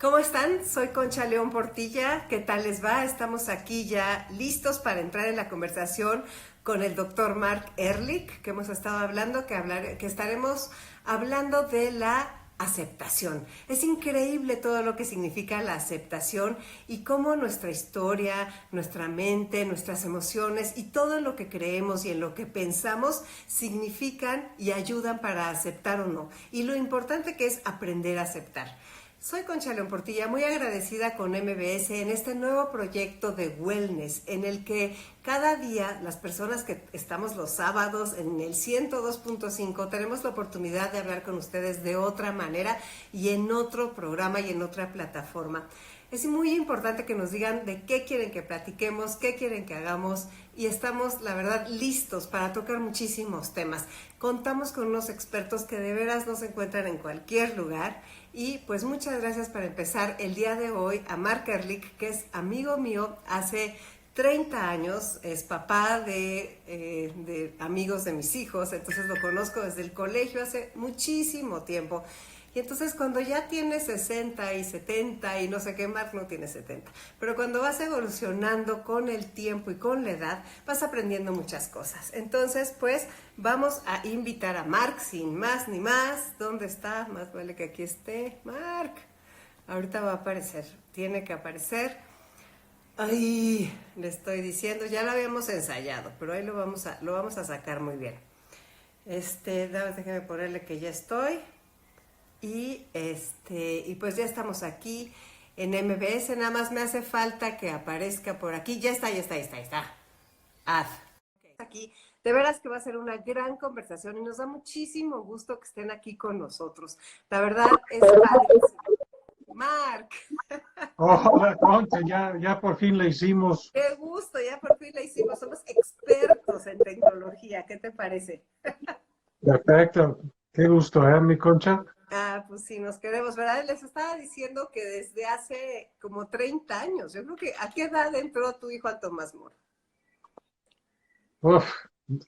¿Cómo están? Soy Concha León Portilla. ¿Qué tal les va? Estamos aquí ya listos para entrar en la conversación con el doctor Mark Ehrlich, que hemos estado hablando, que estaremos hablando de la aceptación. Es increíble todo lo que significa la aceptación y cómo nuestra historia, nuestra mente, nuestras emociones y todo lo que creemos y en lo que pensamos significan y ayudan para aceptar o no. Y lo importante que es aprender a aceptar. Soy Concha León Portilla, muy agradecida con MBS en este nuevo proyecto de wellness, en el que cada día las personas que estamos los sábados en el 102.5 tenemos la oportunidad de hablar con ustedes de otra manera y en otro programa y en otra plataforma. Es muy importante que nos digan de qué quieren que platiquemos, qué quieren que hagamos y estamos, la verdad, listos para tocar muchísimos temas. Contamos con unos expertos que de veras no se encuentran en cualquier lugar y pues muchas gracias para empezar el día de hoy a Mark Ehrlich, que es amigo mío hace 30 años, es papá de amigos de mis hijos, entonces lo conozco desde el colegio hace muchísimo tiempo. Y entonces cuando ya tienes 60 y 70 y no sé qué, Mark no tiene 70, pero cuando vas evolucionando con el tiempo y con la edad, vas aprendiendo muchas cosas. Entonces, pues, vamos a invitar a Mark sin más ni más. ¿Dónde está? Más vale que aquí esté. Mark, ahorita va a aparecer, tiene que aparecer. Ay, le estoy diciendo, ya lo habíamos ensayado, pero ahí lo vamos a sacar muy bien. Déjame ponerle que ya estoy. Y pues ya estamos aquí en MBS, nada más me hace falta que aparezca por aquí. Ya está. Ad. Okay. Aquí. De veras que va a ser una gran conversación y nos da muchísimo gusto que estén aquí con nosotros. La verdad es padrísimo. Mark. Hola, Concha, ya por fin le hicimos. Qué gusto, ya por fin la hicimos. Somos expertos en tecnología. ¿Qué te parece? Perfecto. Qué gusto, mi Concha? Ah, pues sí, nos queremos, ¿verdad? Les estaba diciendo que desde hace como 30 años, yo creo que ¿a qué edad entró tu hijo a Tomás Moro? Uf,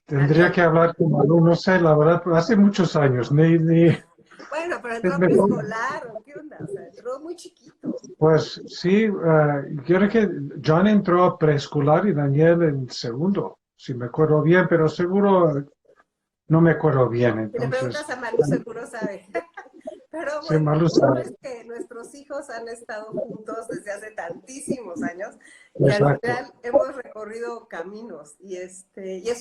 tendría Daniel. que hablar con Malú, no sé, la verdad, pero hace muchos años, Bueno, pero entró es a mejor. preescolar, ¿o qué onda? O sea, entró muy chiquito. Pues sí, yo creo que John entró a preescolar y Daniel en segundo, si me acuerdo bien, pero seguro no me acuerdo bien, Si le entonces, preguntas a Manu, seguro sabe. Pero sí, bueno, Malú lo bueno sabe. es que nuestros hijos han estado juntos desde hace tantísimos años que al Exacto. final hemos recorrido caminos y es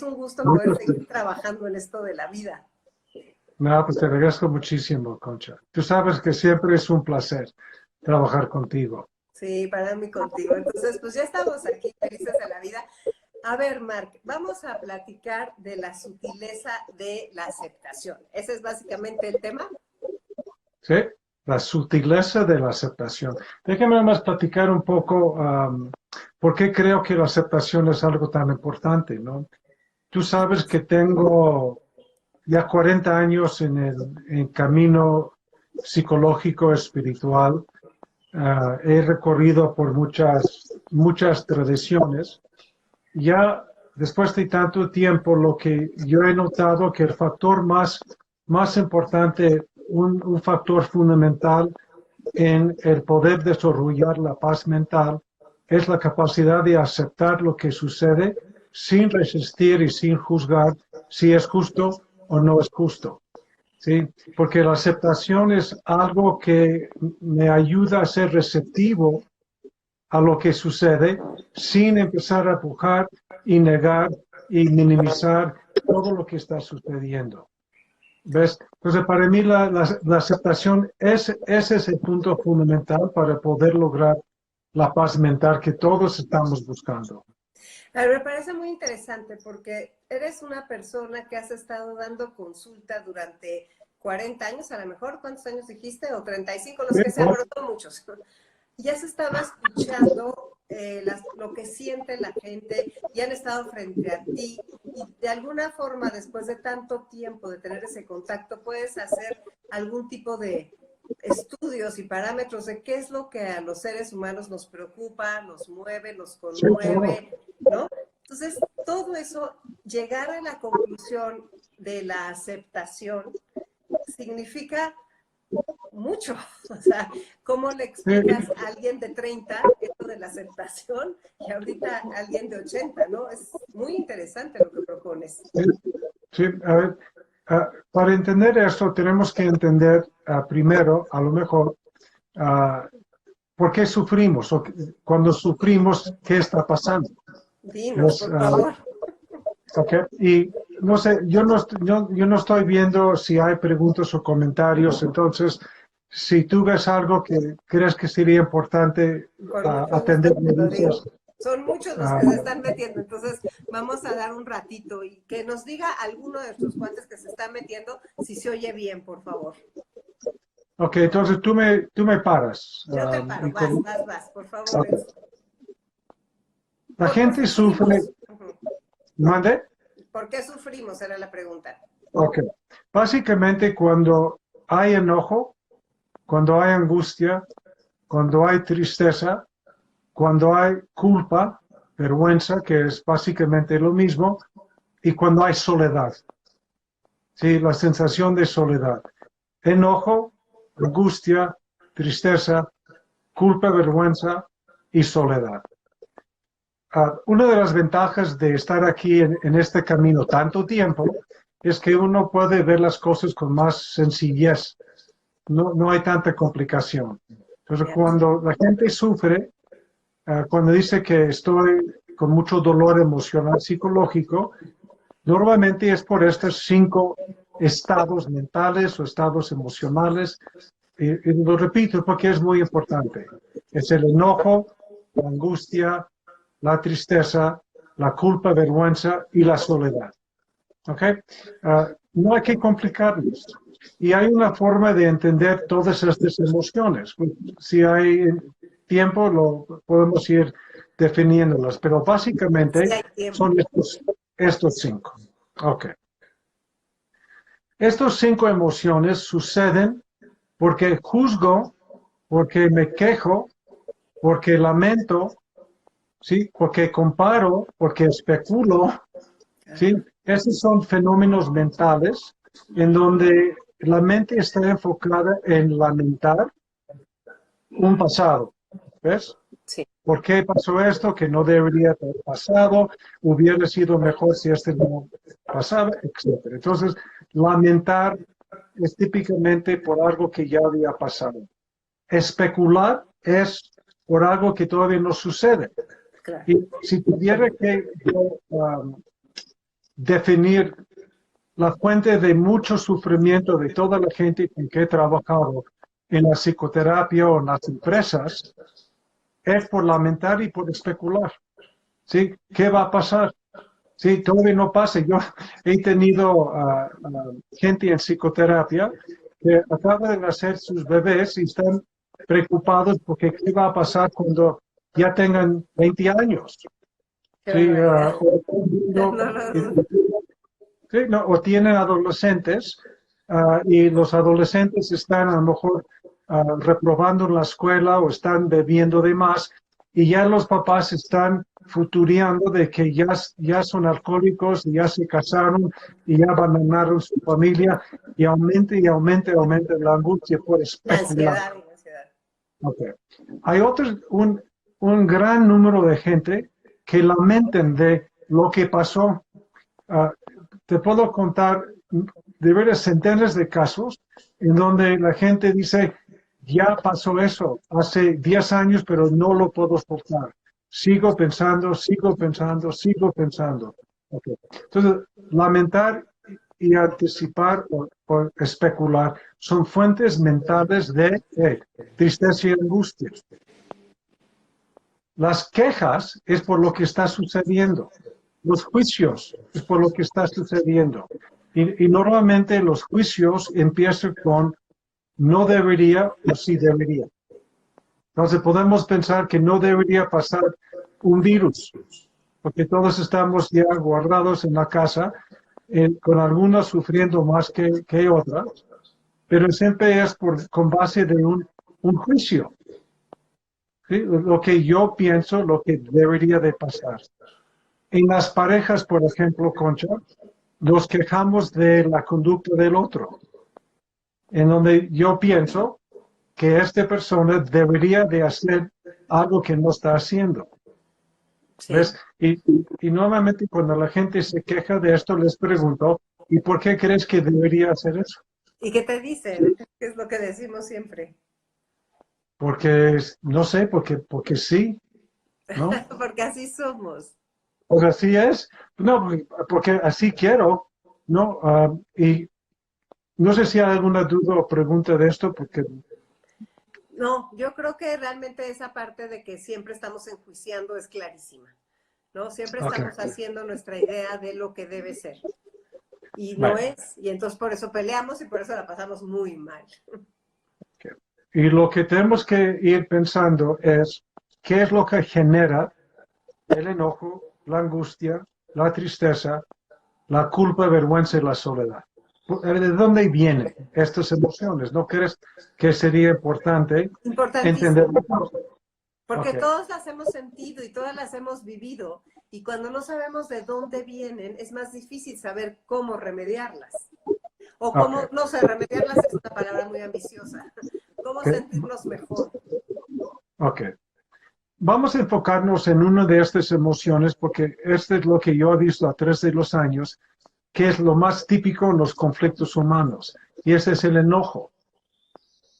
un gusto poder seguir trabajando en esto de la vida. No, pues te agradezco muchísimo, Concha. Tú sabes que siempre es un placer trabajar contigo. Sí, para mí contigo. Entonces, pues ya estamos aquí felices de la vida. A ver, Mark, vamos a platicar de la sutileza de la aceptación. Ese es básicamente el tema. ¿Sí? La sutileza de la aceptación. Déjame nada más platicar un poco por qué creo que la aceptación es algo tan importante, ¿no? Tú sabes que tengo ya 40 años en camino psicológico, espiritual. He recorrido por muchas tradiciones. Ya después de tanto tiempo, lo que yo he notado que el factor más importante, un factor fundamental en el poder desarrollar la paz mental es la capacidad de aceptar lo que sucede sin resistir y sin juzgar si es justo o no es justo. ¿Sí? Porque la aceptación es algo que me ayuda a ser receptivo a lo que sucede sin empezar a empujar y negar y minimizar todo lo que está sucediendo. ¿Ves? Entonces, para mí la aceptación ese es el punto fundamental para poder lograr la paz mental que todos estamos buscando. A ver, me parece muy interesante porque eres una persona que has estado dando consulta durante 40 años, a lo mejor, ¿cuántos años dijiste? O 35, los que sean, pero son muchos. Y has estado escuchando lo que siente la gente y han estado frente a ti y de alguna forma, después de tanto tiempo de tener ese contacto, puedes hacer algún tipo de estudios y parámetros de qué es lo que a los seres humanos nos preocupa, nos mueve, nos Sí, claro. conmueve, ¿no? Entonces, todo eso, llegar a la conclusión de la aceptación significa mucho. O sea, ¿cómo le explicas a alguien de 30 esto de la aceptación y ahorita a alguien de 80, ¿no? Es muy interesante lo que propones. Sí, a ver, para entender esto tenemos que entender primero, a lo mejor, por qué sufrimos o cuando sufrimos, qué está pasando. Dinos, por favor. Okay. Y no sé, yo no estoy viendo si hay preguntas o comentarios, entonces, si tú ves algo que crees que sería importante atender, me dices. Son muchos los que se están metiendo, entonces vamos a dar un ratito y que nos diga alguno de nuestros cuates que se está metiendo si se oye bien, por favor. Ok, entonces tú me paras. Yo te paro, vas, por favor. Okay. La gente sufre. ¿Mande? ¿Por qué sufrimos? Era la pregunta. Ok. Básicamente cuando hay enojo, cuando hay angustia, cuando hay tristeza, cuando hay culpa, vergüenza, que es básicamente lo mismo, y cuando hay soledad. Sí, la sensación de soledad. Enojo, angustia, tristeza, culpa, vergüenza y soledad. Una de las ventajas de estar aquí en este camino tanto tiempo es que uno puede ver las cosas con más sencillez. No hay tanta complicación. Entonces, cuando la gente sufre, cuando dice que estoy con mucho dolor emocional, psicológico, normalmente es por estos 5 estados mentales o estados emocionales. Y lo repito porque es muy importante. Es el enojo, la angustia, la tristeza, la culpa, vergüenza y la soledad. ¿Ok? No hay que complicarlos. Y hay una forma de entender todas estas emociones. Si hay tiempo, lo podemos ir definiéndolas, pero básicamente son estos 5. Ok. Estos 5 emociones suceden porque juzgo, porque me quejo, porque lamento, ¿sí? Porque comparo, porque especulo, ¿sí? Estos son fenómenos mentales en donde la mente está enfocada en lamentar un pasado, ¿ves? Sí. ¿Por qué pasó esto? Que no debería haber pasado, hubiera sido mejor si este no pasaba, etc. Entonces, lamentar es típicamente por algo que ya había pasado. Especular es por algo que todavía no sucede. Claro. Y si tuviera que definir la fuente de mucho sufrimiento de toda la gente con que he trabajado en la psicoterapia o en las empresas, es por lamentar y por especular. ¿Sí? ¿Qué va a pasar? Sí, todavía no pasa. Yo he tenido gente en psicoterapia que acaba de nacer sus bebés y están preocupados porque qué va a pasar cuando ya tengan 20 años. Sí, o tienen adolescentes y los adolescentes están a lo mejor reprobando en la escuela o están bebiendo de más y ya los papás están futuriando de que ya son alcohólicos, ya se casaron y ya abandonaron su familia y aumenta la angustia por especular. La ansiedad. Okay. Hay un gran número de gente que lamentan de lo que pasó. Te puedo contar de veras centenas de casos en donde la gente dice, ya pasó eso hace 10 años, pero no lo puedo soltar. Sigo pensando. Okay. Entonces, lamentar y anticipar o especular son fuentes mentales de tristeza y angustia. Las quejas es por lo que está sucediendo. Los juicios es por lo que está sucediendo. Y normalmente los juicios empiezan con no debería o sí debería. Entonces podemos pensar que no debería pasar un virus, porque todos estamos ya guardados en la casa, con algunos sufriendo más que otras, pero siempre es con base de un juicio. ¿Sí? Lo que yo pienso, lo que debería de pasar. En las parejas, por ejemplo, Concha, nos quejamos de la conducta del otro, en donde yo pienso que esta persona debería de hacer algo que no está haciendo. Sí. ¿Ves? Y nuevamente cuando la gente se queja de esto, les pregunto, ¿y por qué crees que debería hacer eso? ¿Y qué te dicen? ¿Qué es lo que decimos siempre? Porque, no sé, porque sí, ¿no? Porque así somos. Pues así es. No, porque así quiero, ¿no? Y no sé si hay alguna duda o pregunta de esto, porque, No, yo creo que realmente esa parte de que siempre estamos enjuiciando es clarísima, ¿no? Siempre ok, estamos haciendo nuestra idea de lo que debe ser. Y no bueno, es, y entonces por eso peleamos y por eso la pasamos muy mal. ok. Y lo que tenemos que ir pensando es, ¿qué es lo que genera el enojo, la angustia, la tristeza, la culpa, vergüenza y la soledad? ¿De dónde vienen estas emociones? ¿No crees que sería importante entender Importantísimo, la causa? porque Ok, todas las hemos sentido y todas las hemos vivido, y cuando no sabemos de dónde vienen, es más difícil saber cómo remediarlas. O ok. cómo, no sé, remediarlas es una palabra muy ambiciosa. Cómo Ok. sentirnos mejor. Ok. Vamos a enfocarnos en una de estas emociones porque esto es lo que yo he visto a través de los años, que es lo más típico en los conflictos humanos, y ese es el enojo.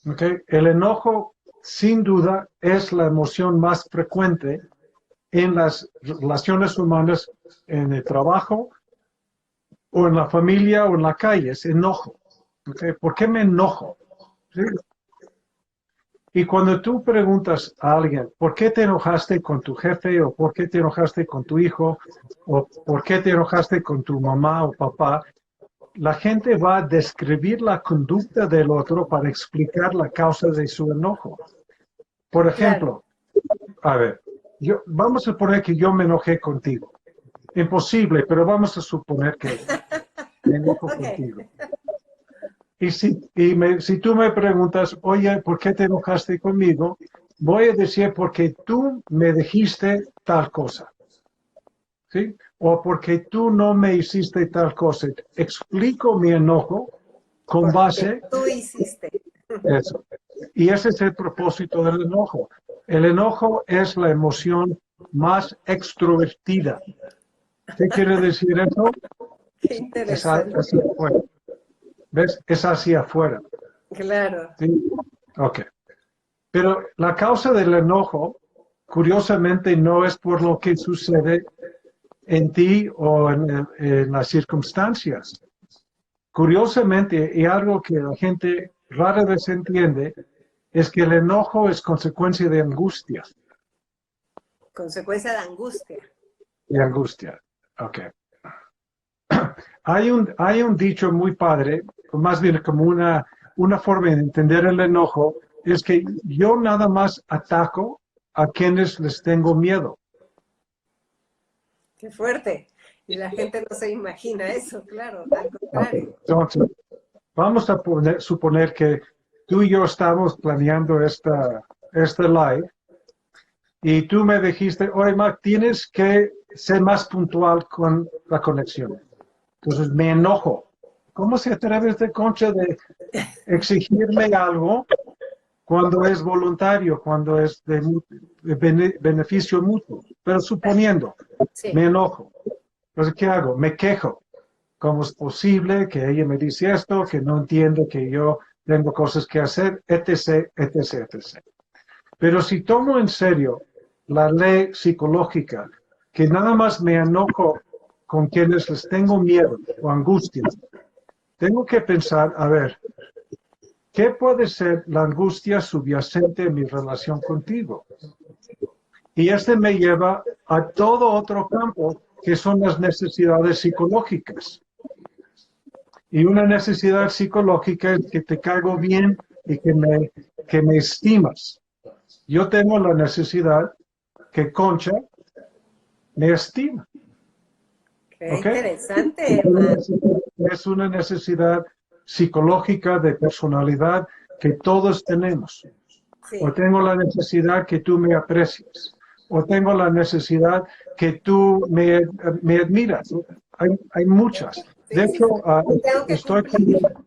¿Ok? El enojo, sin duda, es la emoción más frecuente en las relaciones humanas, en el trabajo, o en la familia, o en la calle, es enojo. ¿Ok? ¿Por qué me enojo? ¿Sí? Y cuando tú preguntas a alguien, ¿por qué te enojaste con tu jefe o por qué te enojaste con tu hijo o por qué te enojaste con tu mamá o papá? La gente va a describir la conducta del otro para explicar la causa de su enojo. Por Claro. ejemplo, a ver, vamos a suponer que yo me enojé contigo. Imposible, pero vamos a suponer que me enojo Ok. contigo. Si tú me preguntas, oye, ¿por qué te enojaste conmigo? Voy a decir porque tú me dijiste tal cosa, ¿sí? O porque tú no me hiciste tal cosa. Explico mi enojo con Por lo que base tú hiciste. en eso. Y ese es el propósito del enojo. El enojo es la emoción más extrovertida. ¿Qué quiere decir eso? Qué Es interesante. hacia afuera. ¿Ves? Es hacia afuera. Claro. ¿Sí? Ok. Pero la causa del enojo, curiosamente, no es por lo que sucede en ti o en las circunstancias. Curiosamente, y algo que la gente rara vez entiende, es que el enojo es consecuencia de angustia. Consecuencia de angustia. De angustia. Ok. Hay un dicho muy padre, más bien como una forma de entender el enojo, es que yo nada más ataco a quienes les tengo miedo. Qué fuerte. Y la gente no se imagina eso, claro, al Ok. contrario. Entonces, vamos a suponer que tú y yo estamos planeando esta live y tú me dijiste, oye, Mark, tienes que ser más puntual con la conexión. Entonces me enojo. ¿Cómo se atreve este concha de exigirme algo cuando es voluntario, cuando es de beneficio mutuo? Pero suponiendo, Sí, me enojo. Entonces, ¿qué hago? Me quejo. ¿Cómo es posible que ella me dice esto, que no entiende que yo tengo cosas que hacer, etc., etc., etc.? Pero si tomo en serio la ley psicológica, que nada más me enojo con quienes les tengo miedo o angustia, tengo que pensar, a ver, ¿qué puede ser la angustia subyacente en mi relación contigo? Y este me lleva a todo otro campo, que son las necesidades psicológicas. Y una necesidad psicológica es que te caigo bien y que me estimas. Yo tengo la necesidad que Concha me estima, qué ¿ok? interesante, Mar. Es una necesidad psicológica de personalidad que todos tenemos. O Sí, tengo la necesidad que tú me aprecies. O tengo la necesidad que tú me admiras. Hay muchas. De sí, sí, hecho, sí. Tengo que estoy cumplir. cambiando.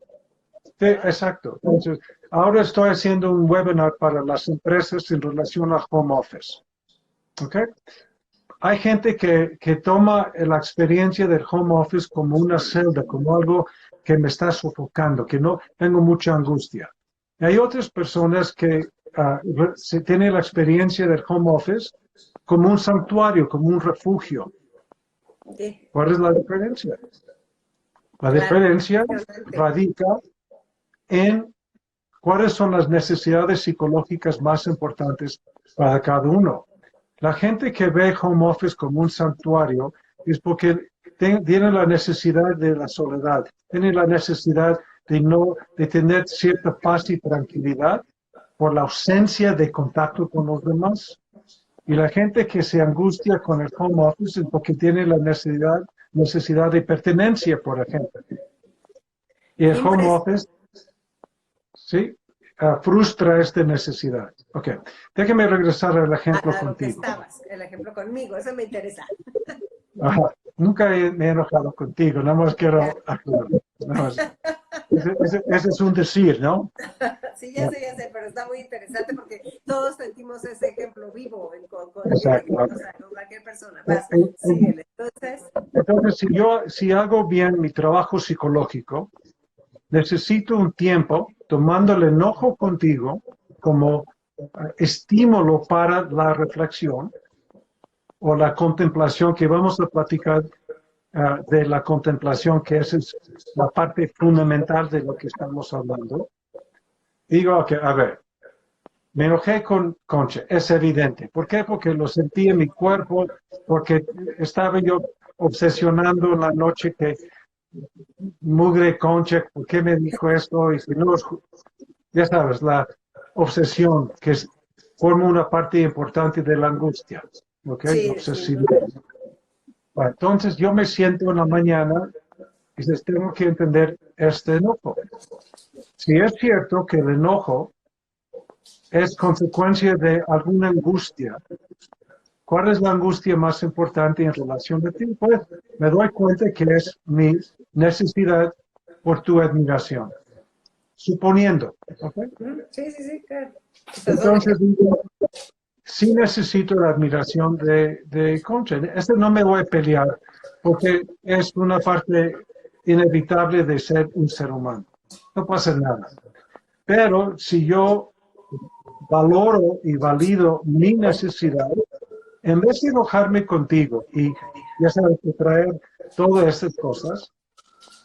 Sí, exacto. Entonces, ahora estoy haciendo un webinar para las empresas en relación a home office. ¿Ok? Hay gente que toma la experiencia del home office como una celda, como algo que me está sofocando, que no tengo mucha angustia. Y hay otras personas que se tienen la experiencia del home office como un santuario, como un refugio. Sí, ¿Cuál es la diferencia? La claro, diferencia impresionante. radica en cuáles son las necesidades psicológicas más importantes para cada uno. La gente que ve home office como un santuario es porque tiene la necesidad de la soledad, tiene la necesidad de tener cierta paz y tranquilidad por la ausencia de contacto con los demás. Y la gente que se angustia con el home office es porque tiene la necesidad de pertenencia, por ejemplo. Y el Qué home impres- office, ¿sí? Frustra esta necesidad. Ok, déjeme regresar al ejemplo a lo que contigo. estabas, el ejemplo conmigo, eso me interesa. Ajá. Nunca me he enojado contigo, nada más quiero aclarar. Nada más. Ese es un decir, ¿no? Sí, ya sé, pero está muy interesante porque todos sentimos ese ejemplo vivo Exacto. o sea, con cualquier persona. Eh, Vas, eh, síguele. Entonces, Entonces, si hago bien mi trabajo psicológico, necesito un tiempo tomando el enojo contigo como estímulo para la reflexión o la contemplación que vamos a platicar de la contemplación, que esa es la parte fundamental de lo que estamos hablando. Digo, que, a ver, me enojé con Concha, es evidente. ¿Por qué? Porque lo sentí en mi cuerpo, porque estaba yo obsesionando la noche que mugre Concha, ¿por qué me dijo esto? Y si no, ya sabes, la obsesión forma una parte importante de la angustia, ¿ok? sí, sin Obsesividad. duda. Bueno, entonces yo me siento en la mañana y dices, tengo que entender este enojo. Si es cierto que el enojo es consecuencia de alguna angustia, ¿cuál es la angustia más importante en relación a ti? Pues me doy cuenta que es mi necesidad por tu admiración. Suponiendo, ¿ok? Sí, claro. Este es un Entonces, ejemplo. digo, sí necesito la admiración de Concha. Este no me voy a pelear porque es una parte inevitable de ser un ser humano. No pasa nada. Pero si yo valoro y valido mi necesidad, en vez de enojarme contigo y ya sabes que traer todas estas cosas,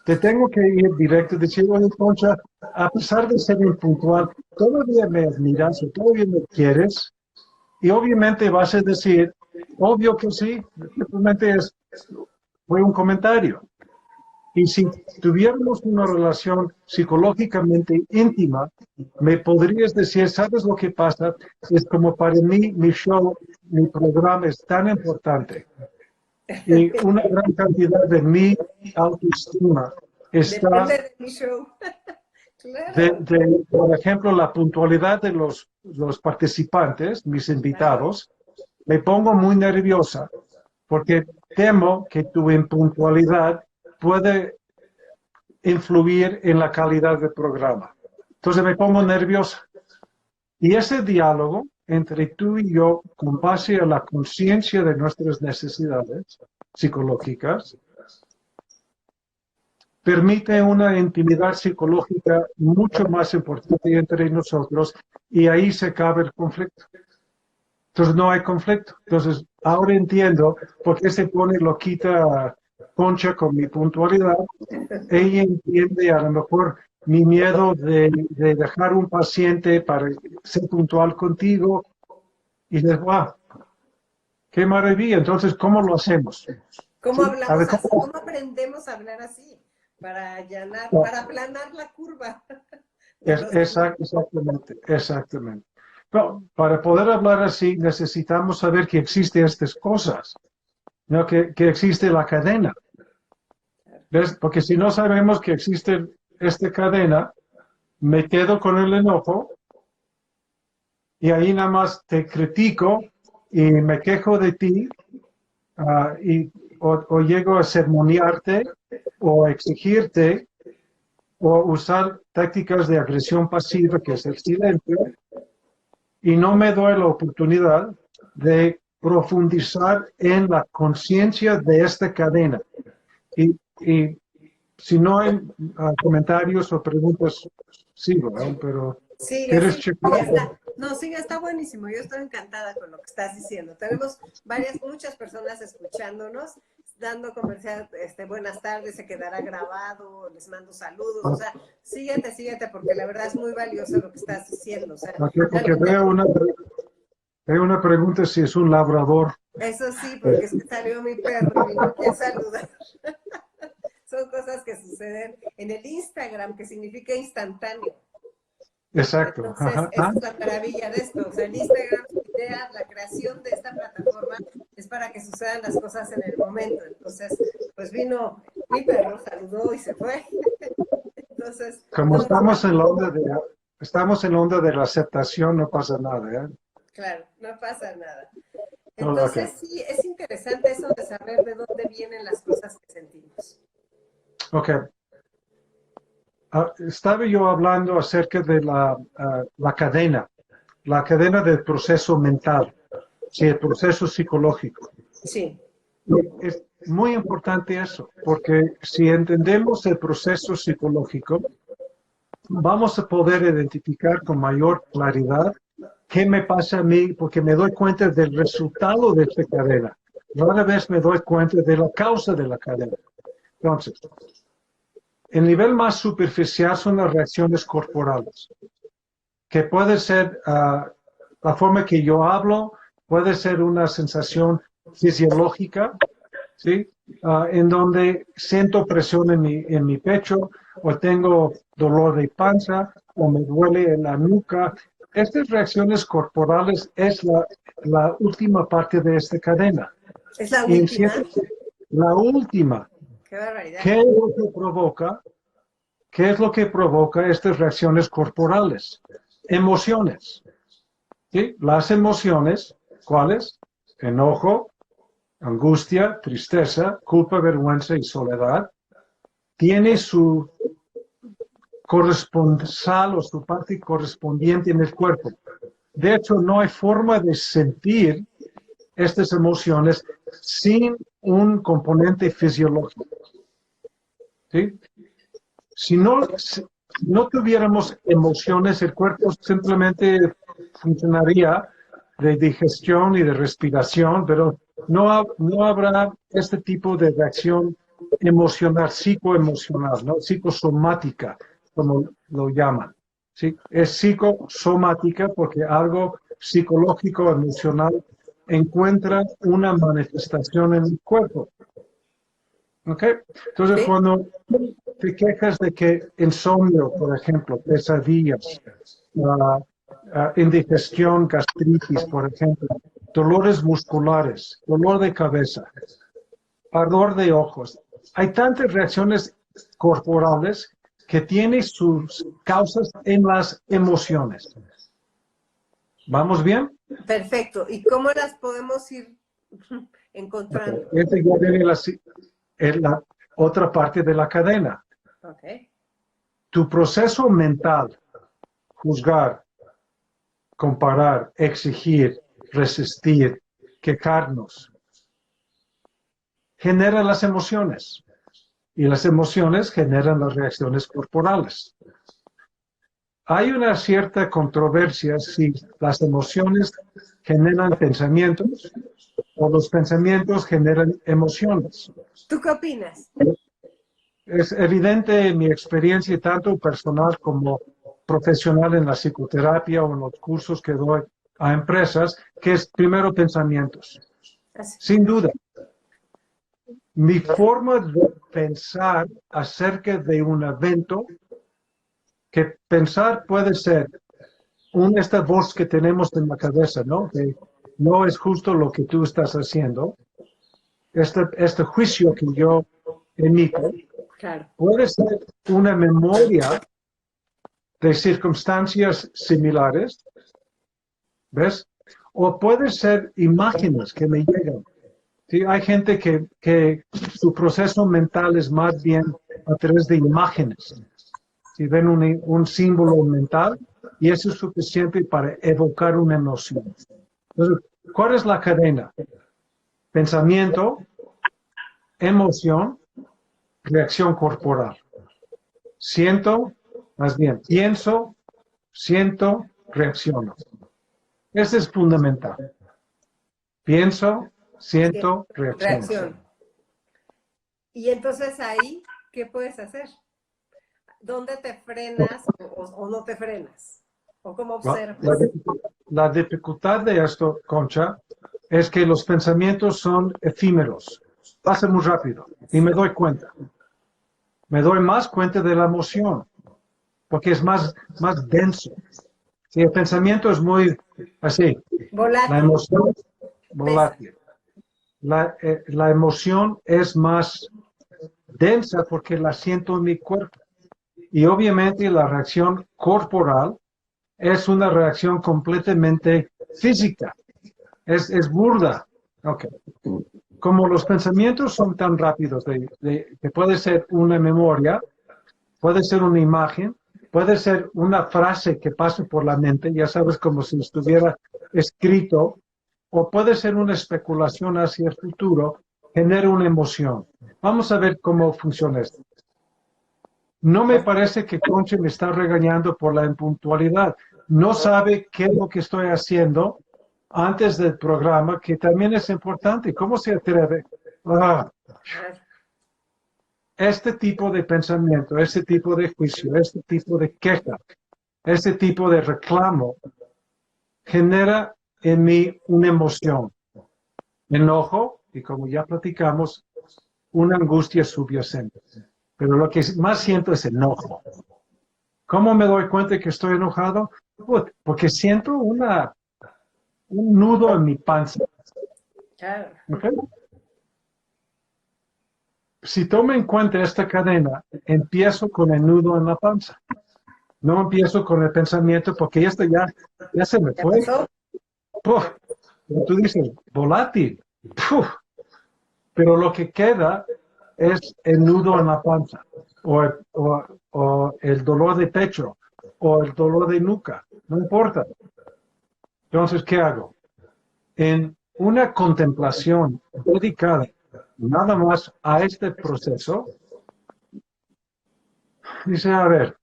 te tengo que ir directo y decir, oye, Concha, a pesar de ser impuntual, todavía me admiras o todavía me quieres. Y obviamente vas a decir, obvio que sí, simplemente fue un comentario. Y si tuviéramos una relación psicológicamente íntima, me podrías decir, ¿sabes lo que pasa? Es como para mí, mi show, mi programa es tan importante. Y una gran cantidad de mi autoestima Depende está de mi show. Claro. por ejemplo, la puntualidad de los participantes, mis Claro. invitados. Me pongo muy nerviosa porque temo que tu impuntualidad puede influir en la calidad del programa. Entonces me pongo nerviosa. Y ese diálogo entre tú y yo, con base a la conciencia de nuestras necesidades psicológicas, permite una intimidad psicológica mucho más importante entre nosotros y ahí se acaba el conflicto. Entonces no hay conflicto. Entonces ahora entiendo por qué se pone loquita Concha con mi puntualidad. Ella entiende a lo mejor mi miedo de dejar un paciente para ser puntual contigo y dices, wow, qué maravilla. Entonces, ¿cómo lo hacemos? ¿Cómo ¿Sí? A ver, hablamos así? ¿Cómo aprendemos a hablar así? Para allanar, para aplanar la curva de los demás. Exactamente, exactamente. Pero para poder hablar así necesitamos saber que existen estas cosas, ¿no? Que existe la cadena. ¿Ves? Porque si no sabemos que existe esta cadena, me quedo con el enojo y ahí nada más te critico y me quejo de ti o llego a sermonearte o a exigirte o usar tácticas de agresión pasiva, que es el silencio, y no me doy la oportunidad de profundizar en la conciencia de esta cadena. Y si no hay comentarios o preguntas, sigo, ¿no? Pero Sigue, ¿quieres sigue, checar? ya está. No, sigue, está buenísimo. Yo estoy encantada con lo que estás diciendo. Tenemos muchas personas escuchándonos, dando conversación, buenas tardes, se quedará grabado, les mando saludos, o sea, síguete, porque la verdad es muy valioso lo que estás diciendo. O sea, Porque veo una pregunta si es un labrador. eso sí, porque es que salió mi perro y no quiere saludar. Son cosas que suceden en el Instagram, que significa instantáneo. Exacto. Entonces, esa es la maravilla de esto. O sea, el Instagram, su idea, la creación de esta plataforma es para que sucedan las cosas en el momento. Entonces, pues vino mi perro, saludó y se fue. Entonces, Como estamos en la onda de la aceptación, no pasa nada, ¿eh? claro, no pasa nada. Okay. Entonces, sí, es interesante eso de saber de dónde vienen las cosas que sentimos. Ok. Estaba yo hablando acerca de la cadena del proceso mental, sí, el proceso psicológico. Sí. Es muy importante eso, porque si entendemos el proceso psicológico, vamos a poder identificar con mayor claridad qué me pasa a mí, porque me doy cuenta del resultado de esta cadena. Rara vez me doy cuenta de la causa de la cadena. Entonces, el nivel más superficial son las reacciones corporales, que puede ser la forma que yo hablo, puede ser una sensación fisiológica, ¿sí? En donde siento presión en mi pecho, o tengo dolor de panza, o me duele en la nuca. Estas reacciones corporales es la última parte de esta cadena. ¿Es la Y última? la última. ¡Qué barbaridad! ¿Qué es lo que provoca? ¿Qué es lo que provoca estas reacciones corporales? Emociones. ¿Sí? Las emociones, ¿cuáles? Enojo, angustia, tristeza, culpa, vergüenza y soledad, tiene su corresponsal o su parte correspondiente en el cuerpo. De hecho, no hay forma de sentir estas emociones sin un componente fisiológico. ¿Sí? Si no tuviéramos emociones, el cuerpo simplemente funcionaría de digestión y de respiración, pero no habrá este tipo de reacción emocional, psicoemocional, ¿no? Psicosomática, como lo llaman. ¿Sí? Es psicosomática porque algo psicológico, emocional, encuentra una manifestación en el cuerpo. ¿Ok? Entonces, ¿Sí? cuando te quejas de que insomnio, por ejemplo, pesadillas, indigestión, gastritis, por ejemplo, dolores musculares, dolor de cabeza, ardor de ojos, hay tantas reacciones corporales que tienen sus causas en las emociones. ¿Vamos bien? Perfecto. ¿Y cómo las podemos ir encontrando? Okay. Este ya viene la otra parte de la cadena. Okay. Tu proceso mental, juzgar, comparar, exigir, resistir, quejarnos, genera las emociones y las emociones generan las reacciones corporales. Hay una cierta controversia si las emociones generan pensamientos o los pensamientos generan emociones. ¿Tú qué opinas? Es evidente en mi experiencia, tanto personal como profesional en la psicoterapia o en los cursos que doy a empresas, que es primero pensamientos. Sin duda. Mi forma de pensar acerca de un evento, que pensar puede ser esta voz que tenemos en la cabeza, ¿no? Que no es justo lo que tú estás haciendo. Este juicio que yo emito, claro, puede ser una memoria de circunstancias similares, ¿ves? O puede ser imágenes que me llegan. ¿Sí? Hay gente que su proceso mental es más bien a través de imágenes. si ven un símbolo mental, y eso es suficiente para evocar una emoción. Entonces, ¿cuál es la cadena? Pensamiento, emoción, reacción corporal. Pienso, siento, reacciono. Ese es fundamental. Pienso, siento, reacciono. Reacción. Y entonces ahí, ¿qué puedes hacer? ¿Dónde te frenas o no te frenas? ¿O cómo observas? La dificultad de esto, Concha, es que los pensamientos son efímeros. Pasa muy rápido y me doy cuenta. Me doy más cuenta de la emoción, porque es más denso. Si el pensamiento es muy así, Volátil. la emoción volátil. La emoción es más densa porque la siento en mi cuerpo. Y obviamente la reacción corporal es una reacción completamente física. Es burda. Okay. Como los pensamientos son tan rápidos, que puede ser una memoria, puede ser una imagen, puede ser una frase que pase por la mente, ya sabes, como si estuviera escrito, o puede ser una especulación hacia el futuro, genera una emoción. Vamos a ver cómo funciona esto. No me parece que Concha me está regañando por la impuntualidad. No sabe qué es lo que estoy haciendo antes del programa, que también es importante. ¿Cómo se atreve? Este tipo de pensamiento, este tipo de juicio, este tipo de queja, este tipo de reclamo genera en mí una emoción, enojo y, como ya platicamos, una angustia subyacente. Pero lo que más siento es enojo. ¿Cómo me doy cuenta que estoy enojado? Porque siento un nudo en mi panza. ¿Okay? Si tomo en cuenta esta cadena, empiezo con el nudo en la panza. No empiezo con el pensamiento porque esto ya se me fue. Puf, tú dices, volátil. Puf. Pero lo que queda es el nudo en la panza, o el dolor de pecho, o el dolor de nuca. No importa. Entonces, ¿qué hago? En una contemplación dedicada nada más a este proceso, dice, a ver,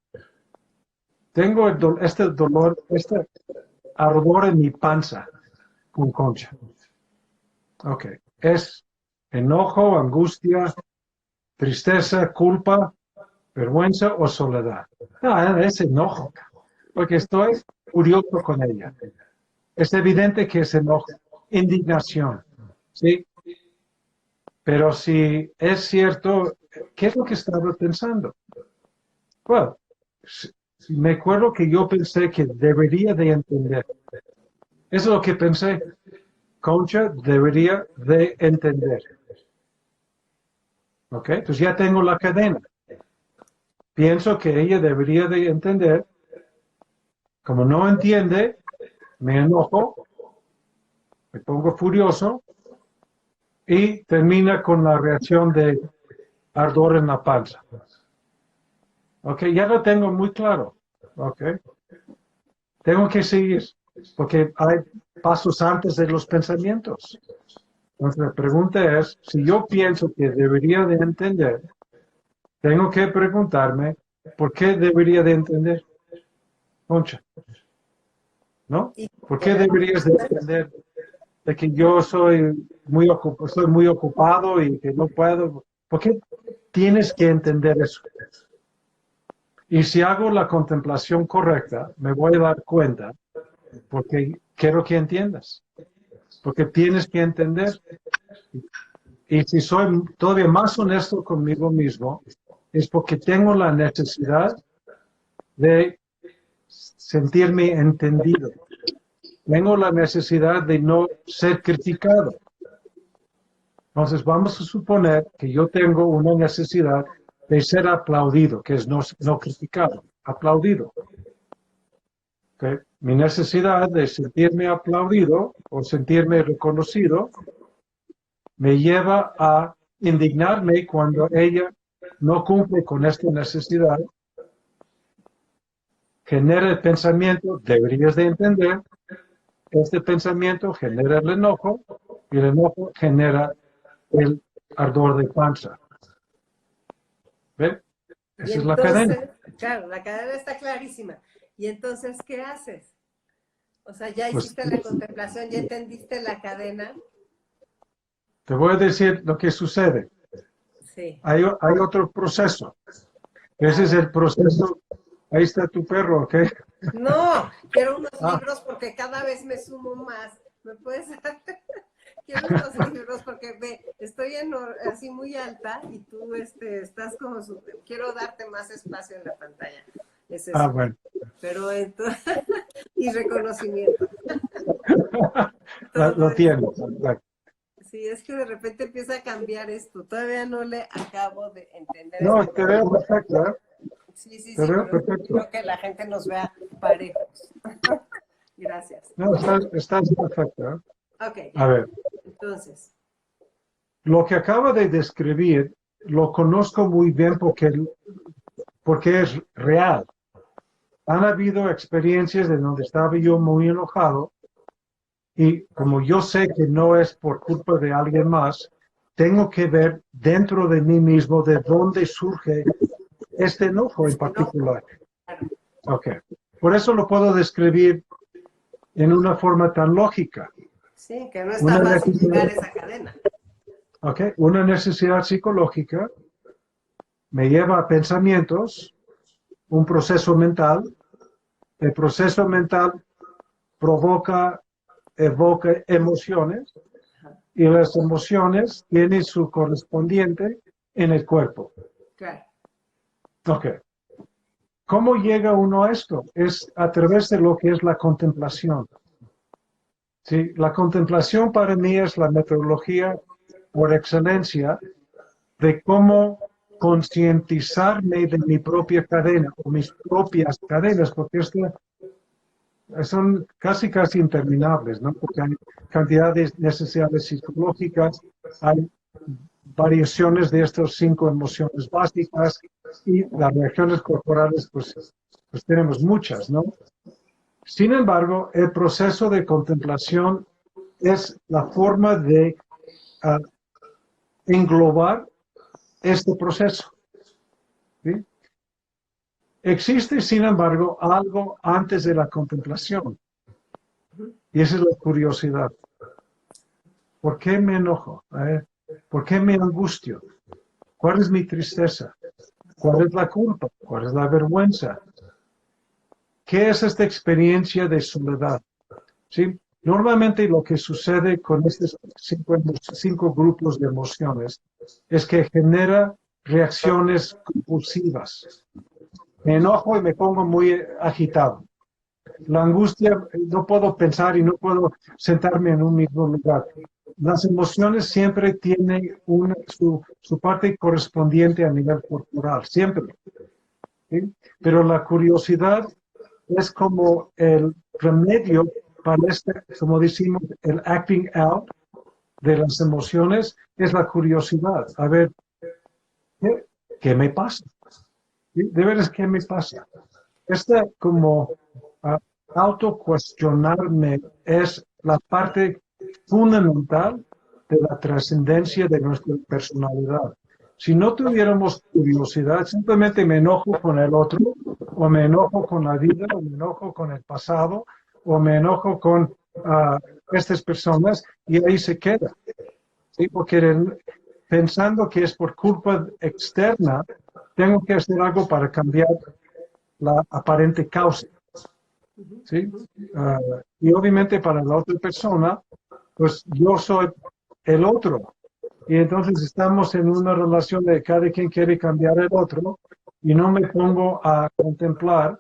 tengo este dolor, este ardor en mi panza con Concha. Ok, es enojo, angustia, tristeza, culpa, vergüenza o soledad. No, es enojo, porque estoy furioso con ella. Es evidente que es enojo, indignación, ¿sí? Pero si es cierto, ¿qué es lo que estaba pensando? Bueno, me acuerdo que yo pensé que debería de entender. Eso es lo que pensé. Concha debería de entender. ¿Ok? Entonces ya tengo la cadena. Pienso que ella debería de entender. Como no entiende, me enojo, me pongo furioso y termina con la reacción de ardor en la panza. Ok, ya lo tengo muy claro. Ok. Tengo que seguir, porque hay pasos antes de los pensamientos. Entonces la pregunta es, si yo pienso que debería de entender, tengo que preguntarme, ¿por qué debería de entender? Concha, ¿no? ¿Por qué deberías de entender de que yo estoy muy ocupado y que no puedo? ¿Por qué tienes que entender eso? Y si hago la contemplación correcta, me voy a dar cuenta, porque quiero que entiendas, porque tienes que entender. Y si soy todavía más honesto conmigo mismo, es porque tengo la necesidad de sentirme entendido. Tengo la necesidad de no ser criticado. Entonces vamos a suponer que yo tengo una necesidad de ser aplaudido, que es no criticado, aplaudido. ¿Okay? Mi necesidad de sentirme aplaudido o sentirme reconocido me lleva a indignarme cuando ella no cumple con esta necesidad genera el pensamiento, deberías de entender, este pensamiento genera el enojo y el enojo genera el ardor de panza. ¿Ven? Y Esa es la cadena. entonces, claro, la cadena está clarísima. Y entonces, ¿qué haces? O sea, ya Pues hiciste la contemplación, ya entendiste la cadena. te voy a decir lo que sucede. Sí. Hay otro proceso. A Ese es ver. el proceso. Ahí está tu perro, ¿ok? No, quiero unos Ah, libros porque cada vez me sumo más. ¿Me puedes dar? Quiero unos libros porque estoy así muy alta y tú estás como quiero darte más espacio en la pantalla. Es eso. bueno. Pero entonces, y reconocimiento. Lo Todo eso. tienes. Sí, es que de repente empieza a cambiar esto. Todavía no le acabo de entender No, este te veo movimiento. perfecto, ¿eh? Sí, sí, Te sí, veo pero es que perfecto. quiero que la gente nos vea parejos. Gracias. No, estás perfecto, ¿eh? Ok, A ya. ver, Entonces, lo que acaba de describir lo conozco muy bien porque es real. Han habido experiencias de donde estaba yo muy enojado y como yo sé que no es por culpa de alguien más, tengo que ver dentro de mí mismo de dónde surge este enojo en no, particular. claro. Ok. Por eso lo puedo describir en una forma tan lógica. Sí, que no está Una fácil llegar a necesidad, esa cadena. okay, una necesidad psicológica me lleva a pensamientos, un proceso mental. El proceso mental evoca emociones y las emociones tienen su correspondiente en el cuerpo. Claro. Ok. ¿Cómo llega uno a esto? Es a través de lo que es la contemplación. ¿Sí? La contemplación para mí es la metodología por excelencia de cómo concientizarme de mi propia cadena o mis propias cadenas, porque son casi interminables, ¿no? Porque hay cantidad de necesidades psicológicas, hay variaciones de estas 5 emociones básicas y las reacciones corporales, pues tenemos muchas, ¿no? Sin embargo, el proceso de contemplación es la forma de uh, englobar este proceso. ¿Sí? Existe, sin embargo, algo antes de la contemplación, y esa es la curiosidad. ¿Por qué me enojo? ¿Por qué me angustio? ¿Cuál es mi tristeza? ¿Cuál es la culpa? ¿Cuál es la vergüenza? ¿Qué es esta experiencia de soledad? ¿Sí? Normalmente lo que sucede con estos 5 grupos de emociones es que genera reacciones compulsivas. Me enojo y me pongo muy agitado. La angustia, no puedo pensar y no puedo sentarme en un mismo lugar. Las emociones siempre tienen su parte correspondiente a nivel corporal, siempre. ¿Sí? Pero la curiosidad es como el remedio para como decimos, el acting out de las emociones, es la curiosidad. A ver, ¿qué me pasa? ¿Sí? De veras, ¿qué me pasa? Esta como uh, autocuestionarme es la parte fundamental de la trascendencia de nuestra personalidad. Si no tuviéramos curiosidad, simplemente me enojo con el otro, o me enojo con la vida, o me enojo con el pasado, o me enojo con estas personas, y ahí se queda. ¿Sí? Porque pensando que es por culpa externa, tengo que hacer algo para cambiar la aparente causa. ¿Sí? Y obviamente para la otra persona, pues yo soy el otro. Y entonces estamos en una relación de cada quien quiere cambiar el otro y no me pongo a contemplar,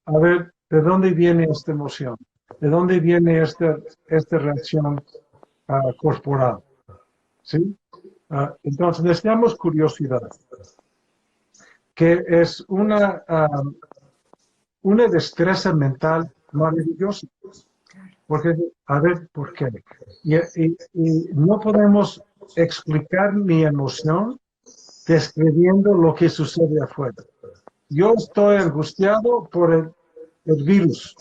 a ver, ¿de dónde viene esta emoción? ¿De dónde viene esta reacción corporal? ¿Sí? Entonces necesitamos curiosidad, que es una destreza mental maravillosa. Porque, a ver, ¿por qué? Y no podemos explicar mi emoción describiendo lo que sucede afuera. yo estoy angustiado por el virus,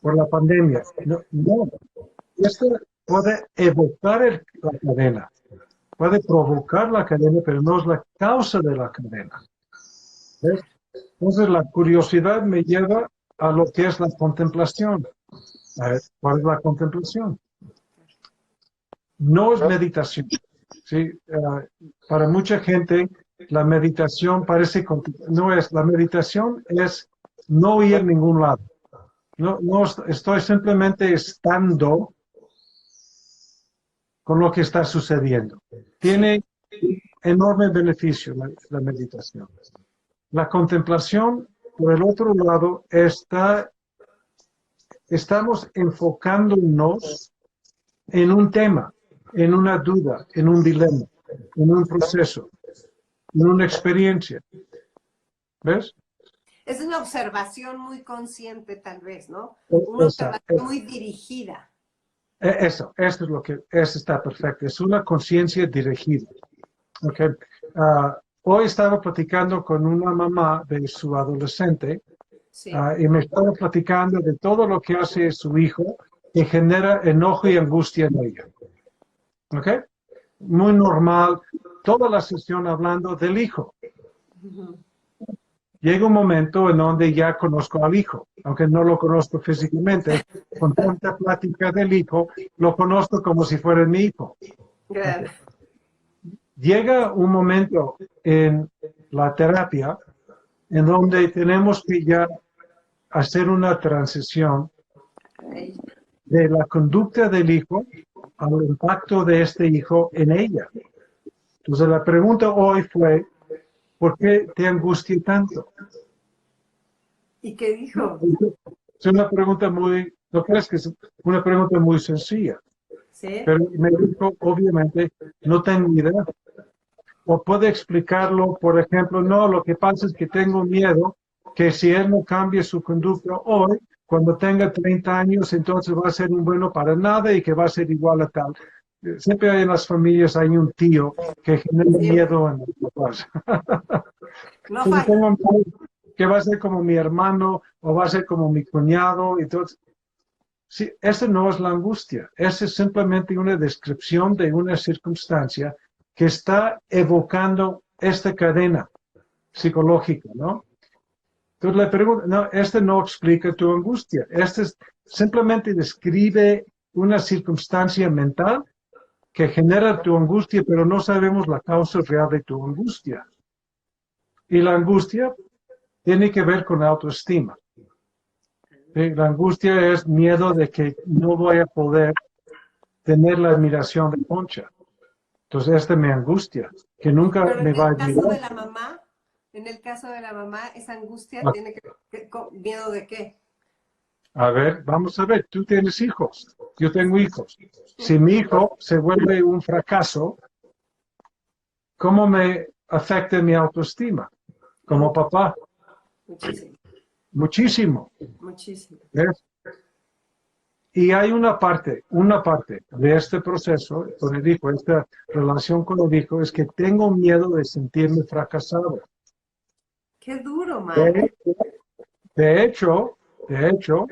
por la pandemia. No, no. Esto puede evocar la cadena, puede provocar la cadena, pero no es la causa de la cadena. ¿Ves? Entonces la curiosidad me lleva a lo que es la contemplación. A ver, ¿cuál es la contemplación? No es meditación. ¿Sí? Para mucha gente, la meditación parece... No es. La meditación es no ir a ningún lado. No, no estoy simplemente estando con lo que está sucediendo. Tiene enorme beneficio la meditación. La contemplación, por el otro lado, estamos enfocándonos en un tema, en una duda, en un dilema, en un proceso, en una experiencia. ¿Ves? Es una observación muy consciente, tal vez, ¿no? Una Esa, observación muy dirigida. eso es lo que, eso está perfecto. Es una conciencia dirigida. Okay. Hoy estaba platicando con una mamá de su adolescente Sí. y me estaba platicando de todo lo que hace su hijo que genera enojo y angustia en ella. ¿Ok? Muy normal, toda la sesión hablando del hijo. Llega un momento en donde ya conozco al hijo, aunque no lo conozco físicamente, con tanta plática del hijo, lo conozco como si fuera mi hijo. Claro. Llega un momento en la terapia en donde tenemos que ya hacer una transición de la conducta del hijo al impacto de este hijo en ella. Entonces la pregunta hoy fue, ¿por qué te angustia tanto? ¿Y qué dijo? Es una pregunta muy, ¿no crees que es una pregunta muy sencilla? Sí. Pero me dijo, obviamente, no tengo idea. O puede explicarlo, por ejemplo, no, lo que pasa es que tengo miedo que si él no cambia su conducta hoy, cuando tenga 30 años, entonces va a ser un bueno para nada y que va a ser igual a tal. Siempre hay en las familias, hay un tío que genera miedo en los papás. No Entonces, falla. tengo miedo que va a ser como mi hermano o va a ser como mi cuñado. Entonces, sí, esa no es la angustia, esa es simplemente una descripción de una circunstancia que está evocando esta cadena psicológica, ¿no? Entonces le pregunto, no, este no explica tu angustia, este simplemente describe una circunstancia mental que genera tu angustia, pero no sabemos la causa real de tu angustia. Y la angustia tiene que ver con la autoestima. ¿Sí? La angustia es miedo de que no voy a poder tener la admiración de Concha. Entonces, me angustia, que nunca Pero me en va a el caso admirar. de la mamá, en el caso de la mamá, esa angustia A, tiene ¿miedo de qué? a ver, vamos a ver, tú tienes hijos, yo tengo hijos. Si mi hijo se vuelve un fracaso, ¿cómo me afecta mi autoestima como papá? Muchísimo, Muchísimo. muchísimo. ¿Ves? Y hay una parte de este proceso con el hijo, esta relación con el hijo, es que tengo miedo de sentirme fracasado. Qué duro, Mark. De, de hecho,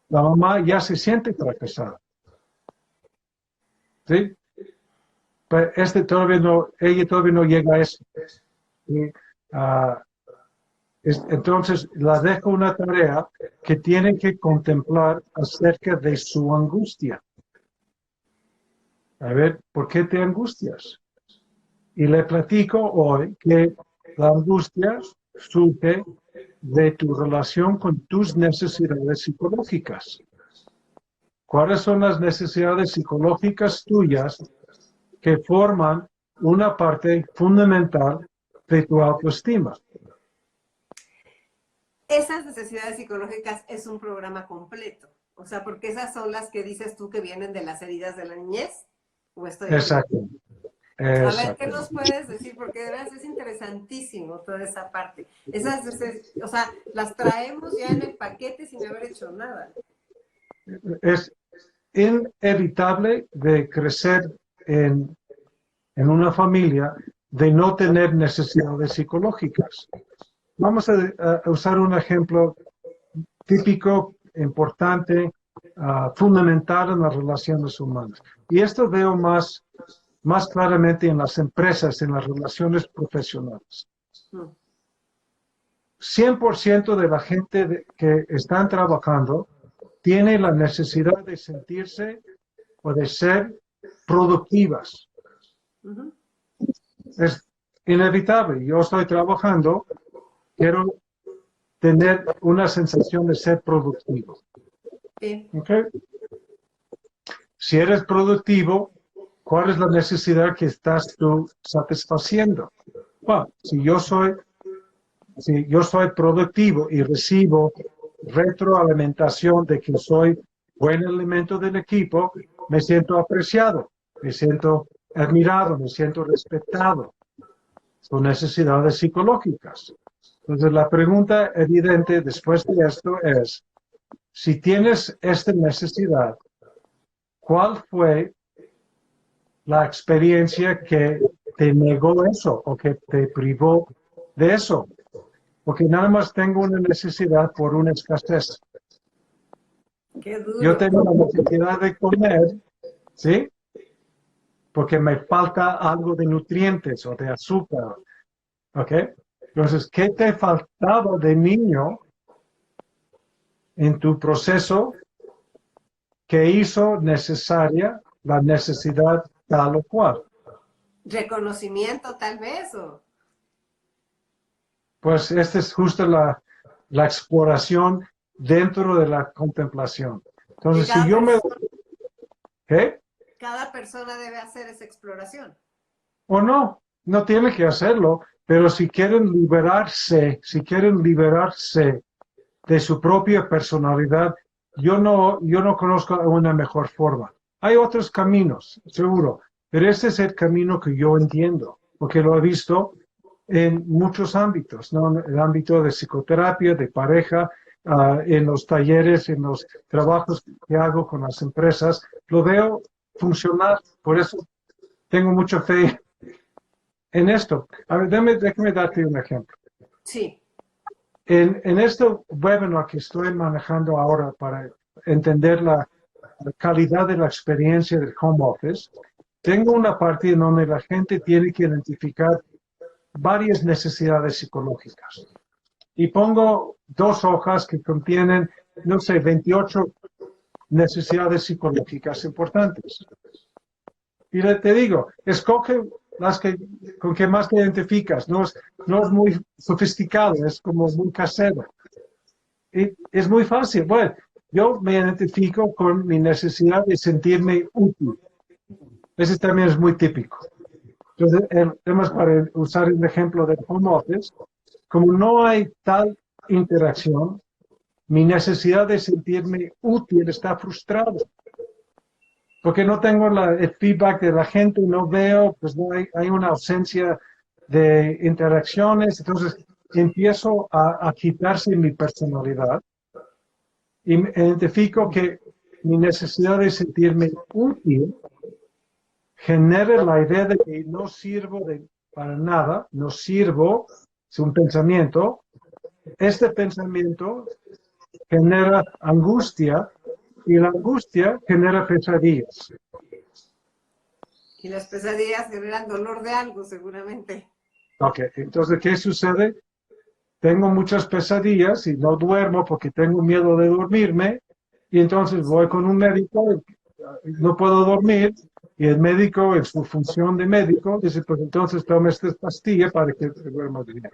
la mamá ya se siente fracasada. ¿Sí? Pero ella todavía no llega a eso. Y, ah, entonces, la dejo una tarea que tiene que contemplar acerca de su angustia. A ver, ¿por qué te angustias? Y le platico hoy que la angustia surge de tu relación con tus necesidades psicológicas. ¿Cuáles son las necesidades psicológicas tuyas que forman una parte fundamental de tu autoestima? Esas necesidades psicológicas es un programa completo. O sea, porque esas son las que dices tú que vienen de las heridas de la niñez. ¿O estoy Exacto. A ver, ¿qué nos puedes decir? Porque de verdad es interesantísimo toda esa parte. O sea, las traemos ya en el paquete sin haber hecho nada. Es inevitable de crecer en una familia de no tener necesidades psicológicas. vamos a usar un ejemplo típico, importante, fundamental en las relaciones humanas. Y esto veo más claramente en las empresas, en las relaciones profesionales. 100% de la gente que están trabajando tiene la necesidad de sentirse o de ser productivas. Es inevitable. Yo estoy trabajando, quiero tener una sensación de ser productivo. Sí. ¿Okay? Si eres productivo, ¿cuál es la necesidad que estás tú satisfaciendo? Bueno, si yo soy productivo y recibo retroalimentación de que soy buen elemento del equipo, me siento apreciado, me siento admirado, me siento respetado. Son necesidades psicológicas. Entonces, la pregunta evidente después de esto es, si tienes esta necesidad, ¿cuál fue la experiencia que te negó eso o que te privó de eso? Porque nada más tengo una necesidad por una escasez. Qué duro. Yo tengo la necesidad de comer, ¿sí? Porque me falta algo de nutrientes o de azúcar, ¿ok? Entonces, ¿qué te faltaba de niño en tu proceso que hizo necesaria la necesidad tal o cual? Reconocimiento, tal vez, o... Pues esta es justo la exploración dentro de la contemplación. Entonces, si yo me... ¿Qué? Cada persona debe hacer esa exploración. O no tiene que hacerlo, pero si quieren liberarse de su propia personalidad, yo no conozco una mejor forma. Hay otros caminos, seguro, pero este es el camino que yo entiendo, porque lo he visto en muchos ámbitos, ¿no? En el ámbito de psicoterapia, de pareja, en los talleres, en los trabajos que hago con las empresas, lo veo funcionar, por eso tengo mucha fe en esto. A ver, déjame darte un ejemplo. Sí. En este webinar que estoy manejando ahora para entender la calidad de la experiencia del home office, tengo una parte en donde la gente tiene que identificar varias necesidades psicológicas. Y pongo 2 hojas que contienen, no sé, 28 necesidades psicológicas importantes. Y te digo, escoge con que más te identificas. No es muy sofisticado, es como muy casero. Y es muy fácil. Bueno, yo me identifico con mi necesidad de sentirme útil. Ese también es muy típico. Entonces, el tema es para usar el ejemplo del home office. Como no hay tal interacción, mi necesidad de sentirme útil está frustrada. Porque no tengo el feedback de la gente, no veo, pues no hay una ausencia de interacciones, entonces empiezo a quitarse mi personalidad y me identifico que mi necesidad de sentirme útil genera la idea de que no sirvo para nada, no sirvo, es un pensamiento. Este pensamiento genera angustia y la angustia genera pesadillas. Y las pesadillas generan dolor de algo, seguramente. Ok, entonces, ¿qué sucede? Tengo muchas pesadillas y no duermo porque tengo miedo de dormirme y entonces voy con un médico, no puedo dormir y el médico, en su función de médico, dice, pues entonces tome esta pastilla para que duerma bien.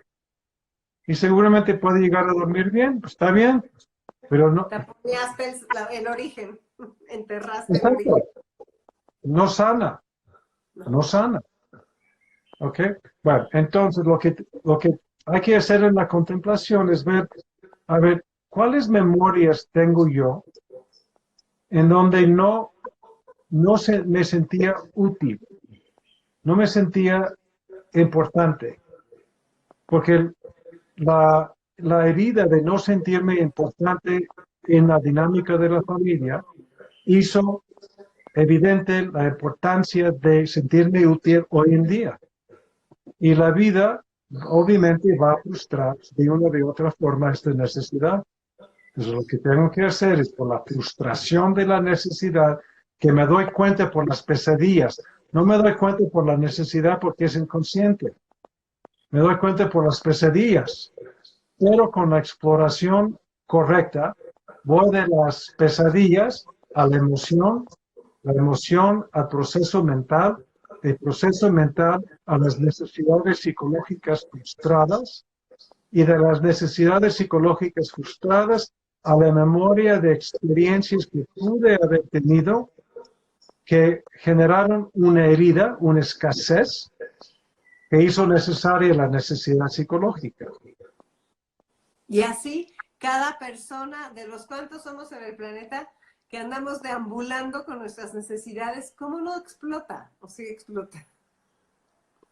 Y seguramente puede llegar a dormir bien, pues está bien, pero no. Taponeaste el origen, enterraste el origen. No sana, no sana. ¿Ok? Bueno, entonces lo que hay que hacer en la contemplación es ver, a ver, ¿cuáles memorias tengo yo en donde me sentía útil, no me sentía importante? Porque la herida de no sentirme importante en la dinámica de la familia hizo evidente la importancia de sentirme útil hoy en día. Y la vida obviamente va a frustrar de una u otra forma esta necesidad. Entonces lo que tengo que hacer es por la frustración de la necesidad, que me doy cuenta por las pesadillas. No me doy cuenta por la necesidad porque es inconsciente. Me doy cuenta por las pesadillas. Pero con la exploración correcta, voy de las pesadillas a la emoción al proceso mental, el proceso mental a las necesidades psicológicas frustradas y de las necesidades psicológicas frustradas a la memoria de experiencias que pude haber tenido que generaron una herida, una escasez que hizo necesaria la necesidad psicológica. Y así, cada persona, de los cuantos somos en el planeta, que andamos deambulando con nuestras necesidades, ¿cómo no explota? ¿O sí explota?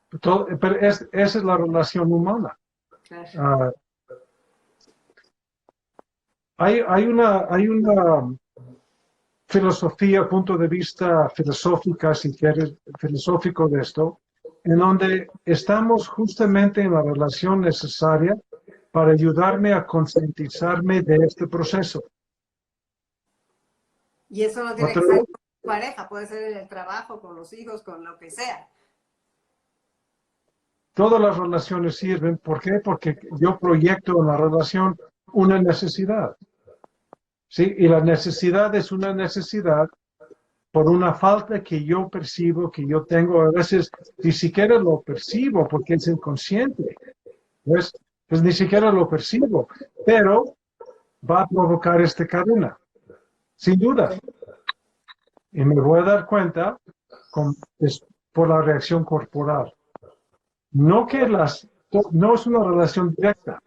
Pero esa es la relación humana. Claro. Hay una filosofía, punto de vista filosófica, si quieres, filosófico de esto, en donde estamos justamente en la relación necesaria para ayudarme a concientizarme de este proceso. Y eso no tiene que ser con tu pareja, puede ser en el trabajo, con los hijos, con lo que sea. Todas las relaciones sirven. ¿Por qué? Porque yo proyecto en la relación una necesidad. ¿Sí? Y la necesidad es una necesidad por una falta que yo percibo, que yo tengo. A veces ni siquiera lo percibo porque es inconsciente. Pues ni siquiera lo percibo. Pero va a provocar esta cadena. Sin duda. Y me voy a dar cuenta por la reacción corporal. No es una relación directa.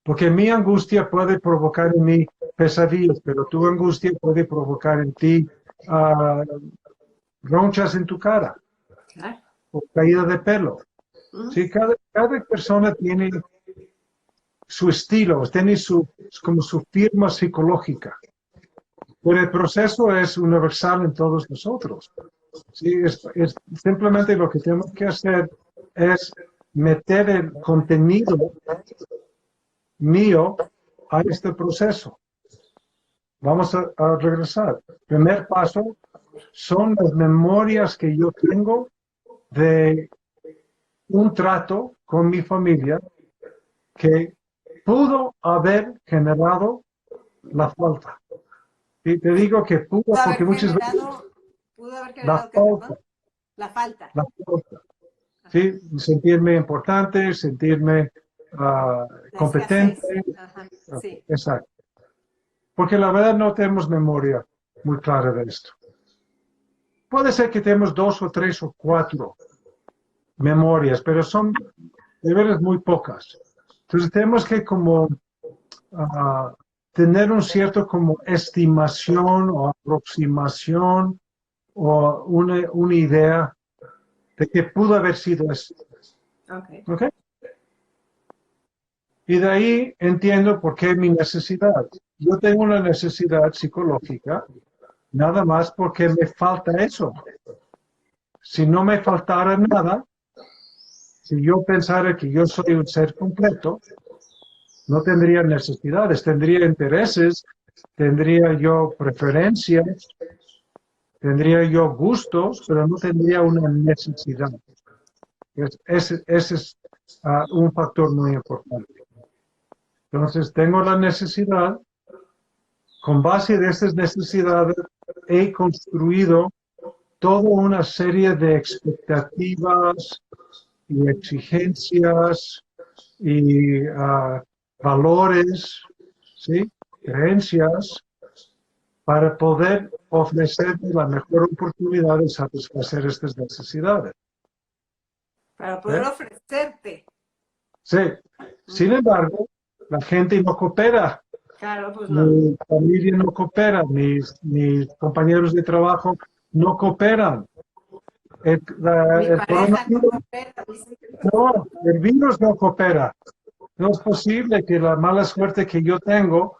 Porque mi angustia puede provocar en mí pesadillas, pero tu angustia puede provocar en ti ronchas en tu cara o caída de pelo. Sí, cada persona tiene su estilo, tiene como su firma psicológica. Pero el proceso es universal en todos nosotros. Sí, simplemente lo que tenemos que hacer es meter el contenido mío a este proceso. Vamos a regresar. Primer paso son las memorias que yo tengo de un trato con mi familia que pudo haber generado la falta. Y te digo que pudo porque muchas veces pudo haber generado la falta. La falta. Sí, sentirme importante, sentirme competente. Ajá, sí. Exacto. Porque la verdad no tenemos memoria muy clara de esto. Puede ser que tenemos 2 o 3 o 4 memorias, pero son de veras muy pocas. Entonces tenemos que como tener un cierto como estimación o aproximación o una idea de que pudo haber sido esto. ¿Okay? Y de ahí entiendo por qué mi necesidad. Yo tengo una necesidad psicológica, nada más porque me falta eso. Si no me faltara nada, si yo pensara que yo soy un ser completo, no tendría necesidades, tendría intereses, tendría yo preferencias, tendría yo gustos, pero no tendría una necesidad. Ese es un factor muy importante. Entonces, tengo la necesidad, con base de estas necesidades, he construido toda una serie de expectativas y exigencias y valores, ¿sí? Creencias, para poder ofrecer la mejor oportunidad de satisfacer estas necesidades. Para poder ofrecerte. Sí. Sin embargo, la gente no coopera. Claro, pues no. Mi familia no coopera, mis compañeros de trabajo no cooperan. El virus no coopera. No es posible que la mala suerte que yo tengo,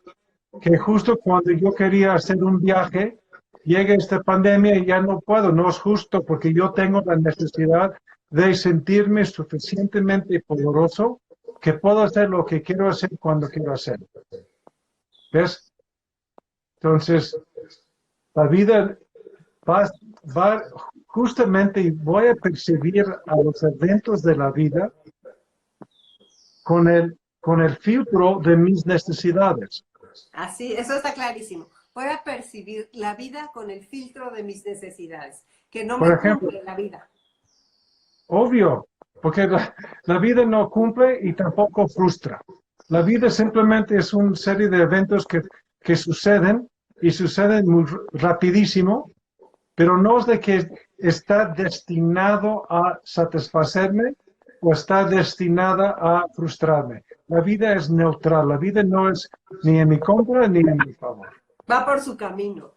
que justo cuando yo quería hacer un viaje, llegue esta pandemia y ya no puedo. No es justo porque yo tengo la necesidad de sentirme suficientemente poderoso que puedo hacer lo que quiero hacer cuando quiero hacer. ¿Ves? Entonces, la vida va justamente, y voy a percibir a los eventos de la vida con el filtro de mis necesidades. Así, eso está clarísimo. Voy a percibir la vida con el filtro de mis necesidades, que no Por me ejemplo, cumple la vida. obvio, porque la vida no cumple y tampoco frustra. La vida simplemente es una serie de eventos que suceden y suceden muy rapidísimo, pero no es de que está destinado a satisfacerme o está destinada a frustrarme. La vida es neutral, la vida no es ni en mi contra ni en mi favor. Va por su camino.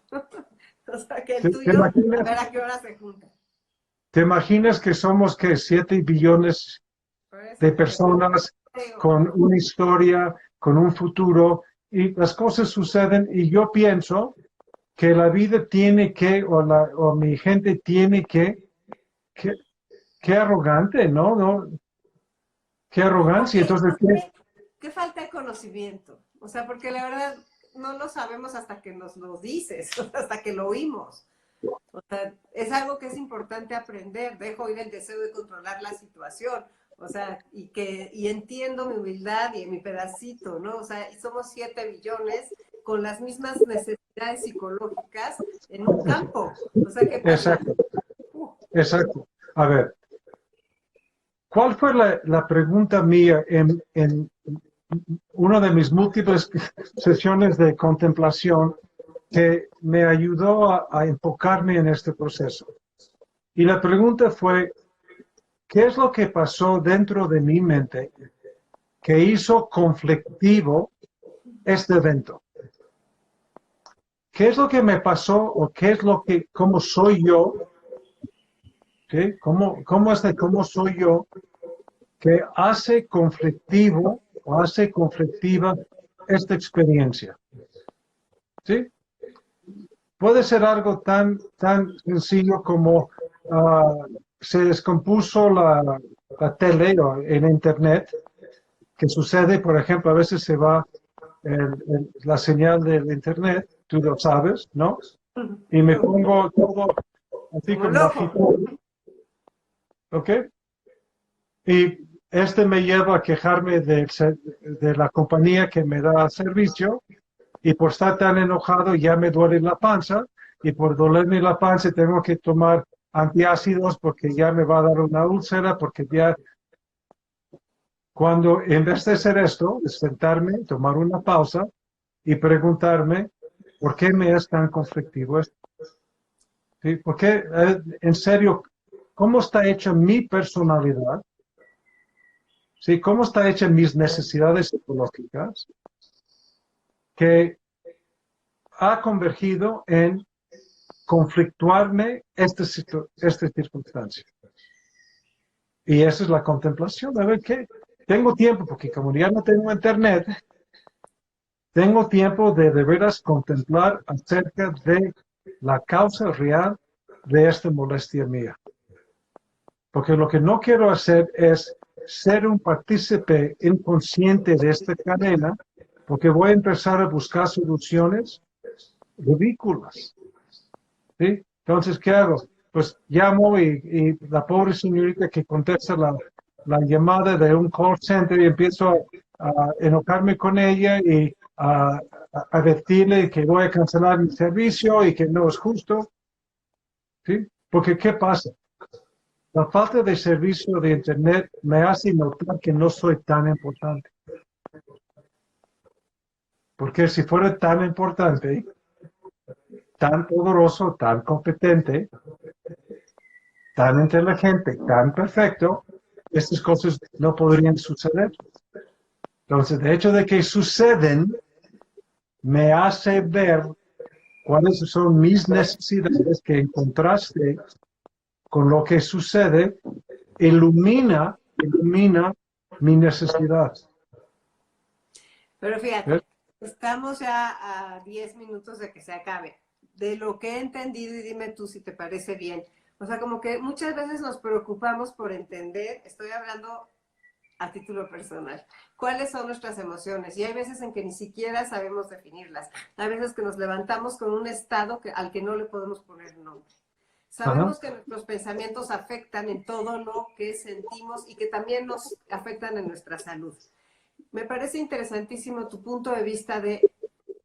O sea, que el ¿Te tuyo, a imaginas, ver a qué hora se junta. te imaginas que somos que 7 billones Por eso, de personas con una historia, con un futuro, y las cosas suceden y yo pienso que la vida tiene que, o mi gente tiene que qué arrogante, ¿no? ¿No? Qué arrogancia. porque Entonces, ¿qué? qué falta de conocimiento. O sea, porque la verdad no lo sabemos hasta que nos lo dices, hasta que lo oímos. O sea, es algo que es importante aprender. Dejo ir el deseo de controlar la situación. O sea, y entiendo mi humildad y mi pedacito, ¿no? O sea, y somos 7 billones con las mismas necesidades psicológicas en un campo. O sea, ¿qué pasa? Exacto, exacto. A ver, ¿cuál fue la pregunta mía en una de mis múltiples sesiones de contemplación que me ayudó a enfocarme en este proceso? Y la pregunta fue, ¿qué es lo que pasó dentro de mi mente que hizo conflictivo este evento? ¿Qué es lo que me pasó o qué es lo que, cómo soy yo? ¿Sí? ¿Cómo soy yo que hace conflictivo o hace conflictiva esta experiencia? ¿Sí? Puede ser algo tan sencillo como se descompuso la tele o el internet, que sucede, por ejemplo, a veces se va la señal del internet, tú lo sabes, ¿no? Y me pongo todo así Como como loco. agitado, ¿ok? Y este me lleva a quejarme de la compañía que me da servicio y por estar tan enojado ya me duele la panza y por dolerme la panza tengo que tomar antiácidos porque ya me va a dar una úlcera porque ya cuando en vez de hacer esto, es sentarme, tomar una pausa y preguntarme por qué me es tan conflictivo esto. ¿Sí? ¿Por qué, en serio, cómo está hecha mi personalidad? ¿Sí? ¿Cómo está hecha mis necesidades psicológicas? Que ha convergido en conflictuarme esta circunstancia. Y esa es la contemplación. A ver qué. Tengo tiempo, porque como ya no tengo internet, tengo tiempo de veras contemplar acerca de la causa real de esta molestia mía. Porque lo que no quiero hacer es ser un partícipe inconsciente de esta cadena, porque voy a empezar a buscar soluciones ridículas. ¿Sí? Entonces, ¿qué hago? Pues llamo y la pobre señorita que contesta la llamada de un call center y empiezo a enojarme con ella y a decirle que voy a cancelar mi servicio y que no es justo. ¿Sí? Porque, ¿qué pasa? La falta de servicio de Internet me hace notar que no soy tan importante. Porque si fuera tan importante, tan poderoso, tan competente, tan inteligente, tan perfecto, estas cosas no podrían suceder. Entonces, de hecho de que suceden, me hace ver cuáles son mis necesidades que en contraste con lo que sucede, ilumina mi necesidad. Pero ¿Ves? fíjate, estamos ya a 10 minutos de que se acabe. De lo que he entendido, y dime tú si te parece bien, O sea, como que muchas veces nos preocupamos por entender, estoy hablando a título personal, cuáles son nuestras emociones. Y hay veces en que ni siquiera sabemos definirlas. Hay veces que nos levantamos con un estado al que no le podemos poner nombre. Ajá. Sabemos que nuestros pensamientos afectan en todo lo que sentimos y que también nos afectan en nuestra salud. Me parece interesantísimo tu punto de vista de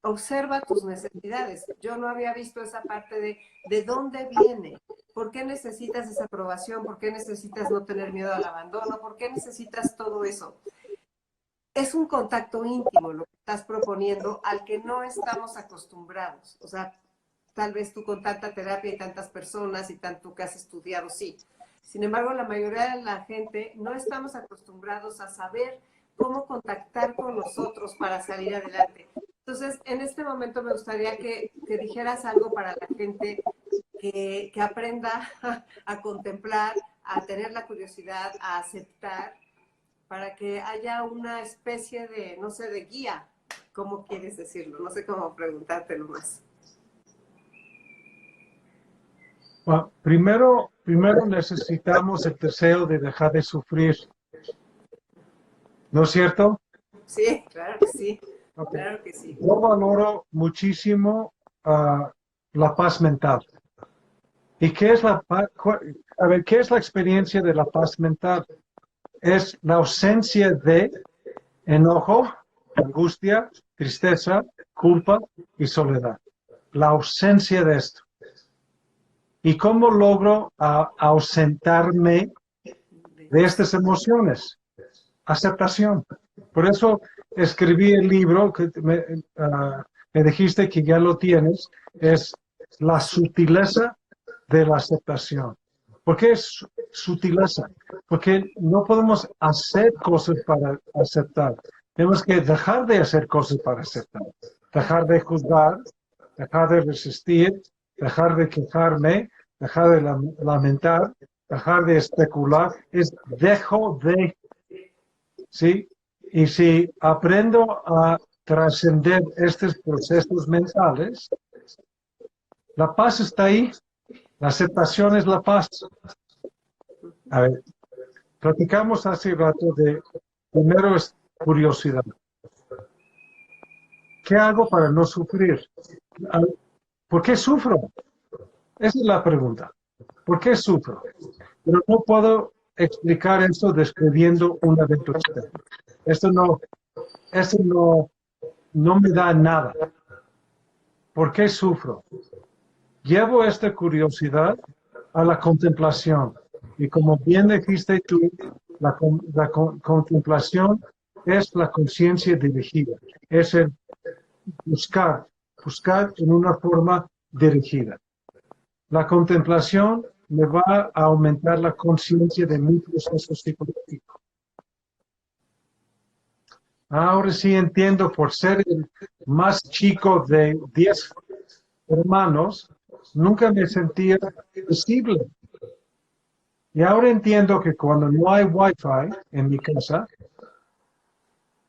observa tus necesidades. Yo no había visto esa parte de dónde viene, por qué necesitas esa aprobación, por qué necesitas no tener miedo al abandono, por qué necesitas todo eso. Es un contacto íntimo lo que estás proponiendo al que no estamos acostumbrados. O sea, tal vez tú con tanta terapia y tantas personas y tanto que has estudiado, sí. Sin embargo, la mayoría de la gente no estamos acostumbrados a saber cómo contactar con nosotros para salir adelante. Entonces, en este momento me gustaría que dijeras algo para la gente que aprenda a contemplar, a tener la curiosidad, a aceptar, para que haya una especie de, no sé, de guía. ¿Cómo quieres decirlo? No sé cómo preguntártelo más. Bueno, primero necesitamos el deseo de dejar de sufrir, ¿no es cierto? Sí, claro que sí, Okay. claro que sí. Yo valoro muchísimo la paz mental. ¿Y qué es la paz? A ver, ¿qué es la experiencia de la paz mental? Es la ausencia de enojo, angustia, tristeza, culpa y soledad. La ausencia de esto. ¿Y cómo logro ausentarme de estas emociones? Aceptación. Por eso escribí el libro que me dijiste que ya lo tienes, es La sutileza de la aceptación. ¿Por qué es sutileza? Porque no podemos hacer cosas para aceptar. Tenemos que dejar de hacer cosas para aceptar. Dejar de juzgar, dejar de resistir, dejar de quejarme, dejar de lamentar, dejar de especular. Es dejo de, ¿sí? Y si aprendo a trascender estos procesos mentales, la paz está ahí. La aceptación es la paz. A ver, platicamos hace rato primero es curiosidad. ¿Qué hago para no sufrir? ¿Por qué sufro? Esa es la pregunta. ¿Por qué sufro? Pero no puedo explicar esto describiendo un evento externo. Esto no me da nada. ¿Por qué sufro? Llevo esta curiosidad a la contemplación. Y como bien dijiste tú, la contemplación es la conciencia dirigida. Es el buscar en una forma dirigida. La contemplación me va a aumentar la conciencia de mi proceso psicológico. Ahora sí entiendo, por ser el más chico de 10 hermanos, nunca me sentía visible. Y ahora entiendo que cuando no hay wifi en mi casa,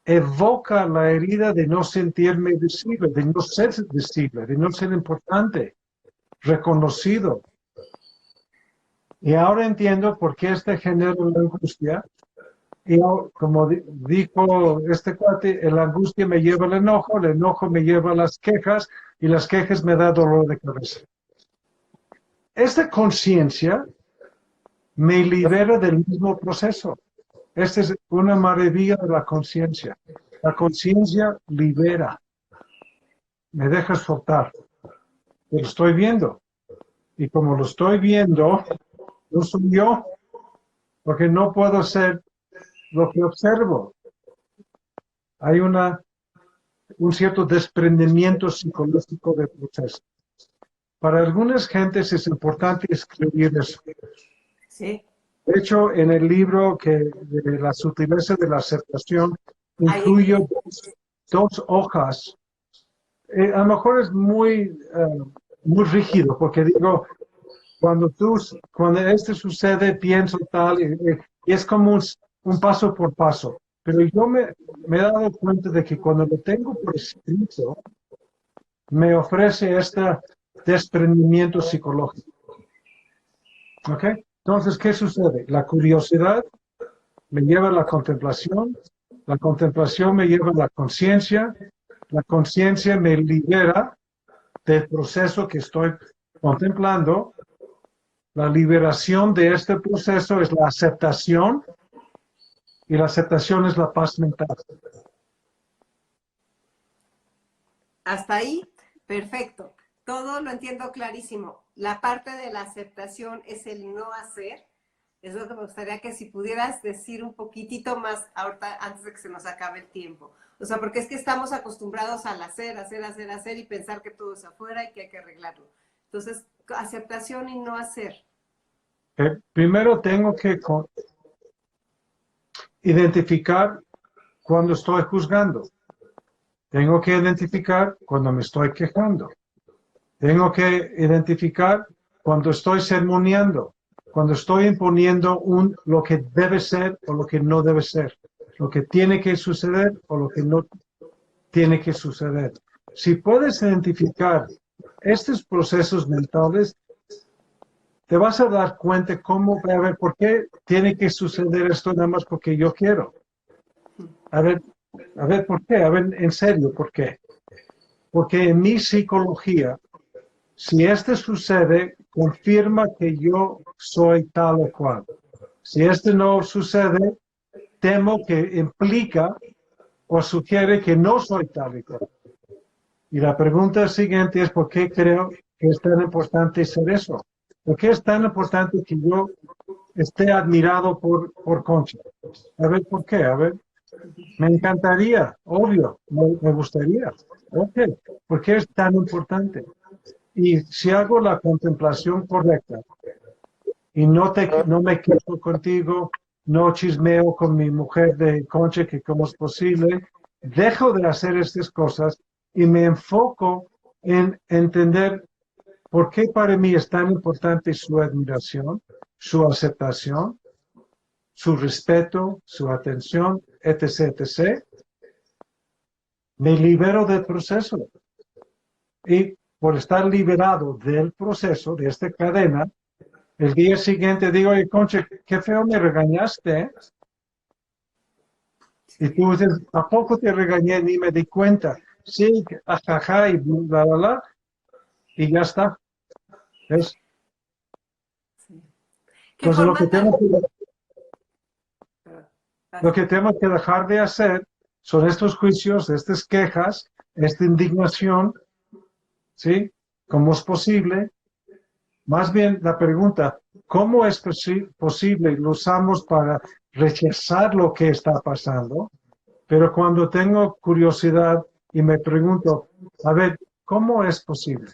evoca la herida de no sentirme visible, de no ser visible, de no ser importante, reconocido. Y ahora entiendo por qué este genera la angustia. Y como dijo este cuate, la angustia me lleva al enojo, el enojo me lleva a las quejas y las quejas me da dolor de cabeza. Esta conciencia me libera del mismo proceso. Esta es una maravilla de la conciencia. La conciencia libera, me deja soltar. Lo estoy viendo. Y como lo estoy viendo, no soy yo, porque no puedo ser lo que observo. Hay un cierto desprendimiento psicológico del proceso. Para algunas gentes es importante escribir eso. Sí. De hecho, en el libro de la sutileza de la aceptación, incluyo dos hojas. A lo mejor es muy rígido, porque digo, cuando esto sucede, pienso tal, y es como un paso por paso. Pero yo me he dado cuenta de que cuando lo tengo por escrito, me ofrece este desprendimiento psicológico. ¿Ok? Entonces, ¿qué sucede? La curiosidad me lleva a la contemplación me lleva a la conciencia me libera del proceso que estoy contemplando. La liberación de este proceso es la aceptación y la aceptación es la paz mental. Hasta ahí, perfecto. Todo lo entiendo clarísimo. La parte de la aceptación es el no hacer. Es lo que me gustaría que si pudieras decir un poquitito más ahorita antes de que se nos acabe el tiempo. O sea, porque es que estamos acostumbrados al hacer, hacer, hacer, hacer y pensar que todo es afuera y que hay que arreglarlo. Entonces, aceptación y no hacer. Primero tengo que identificar cuando estoy juzgando. Tengo que identificar cuando me estoy quejando. Tengo que identificar cuando estoy sermoneando, cuando estoy imponiendo lo que debe ser o lo que no debe ser, lo que tiene que suceder o lo que no tiene que suceder. Si puedes identificar estos procesos mentales, te vas a dar cuenta cómo, a ver, por qué tiene que suceder esto nada más porque yo quiero. A ver, ¿por qué? A ver, en serio, ¿por qué? Porque en mi psicología, si esto sucede, confirma que yo soy tal o cual. Si esto no sucede, temo que implica o sugiere que no soy tal y cual. Y la pregunta siguiente es, ¿por qué creo que es tan importante ser eso? ¿Por qué es tan importante que yo esté admirado por Concha? A ver, ¿por qué? A ver, me encantaría, obvio, me gustaría. Ok, ¿por qué es tan importante? Y si hago la contemplación correcta y no me quejo contigo, no chismeo con mi mujer de Concha, que cómo es posible, dejo de hacer estas cosas y me enfoco en entender por qué para mí es tan importante su admiración, su aceptación, su respeto, su atención, etc., etc. Me libero del proceso. Y por estar liberado del proceso, de esta cadena, el día siguiente digo, oye, Concha, qué feo me regañaste, ¿eh? Y tú dices, ¿a poco te regañé? Ni me di cuenta. Sí, ajaja, y bla, bla, bla, y ya está. ¿Ves? Sí. ¿Qué Entonces, forma tan... lo que tenemos que dejar de hacer son estos juicios, estas quejas, esta indignación, ¿sí? ¿Cómo es posible? Más bien la pregunta, ¿cómo es posible? Lo usamos para rechazar lo que está pasando, pero cuando tengo curiosidad y me pregunto, a ver, ¿cómo es posible?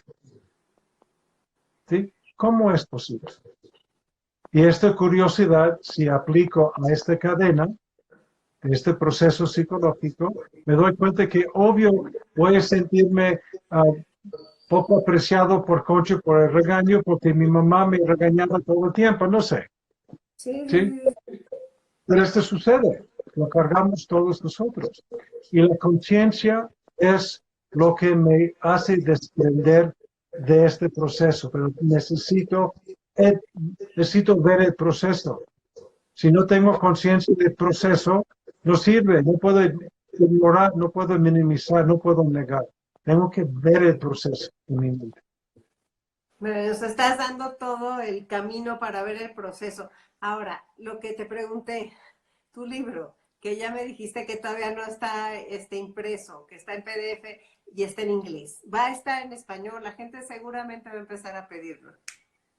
¿Sí? ¿Cómo es posible? Y esta curiosidad, si aplico a esta cadena, este proceso psicológico, me doy cuenta que obvio voy a sentirme poco apreciado por Concho por el regaño, porque mi mamá me regañaba todo el tiempo, no sé, Sí, ¿sí? sí, sí. Pero esto sucede, lo cargamos todos nosotros. Y la conciencia es lo que me hace desprender de este proceso, pero necesito ver el proceso. Si no tengo conciencia del proceso, no sirve, no puedo ignorar, no puedo minimizar, no puedo negar. Tengo que ver el proceso en mi mente. Bueno, nos estás dando todo el camino para ver el proceso. Ahora, lo que te pregunté, tu libro, que ya me dijiste que todavía no está impreso, que está en PDF y está en inglés. Va a estar en español, la gente seguramente va a empezar a pedirlo.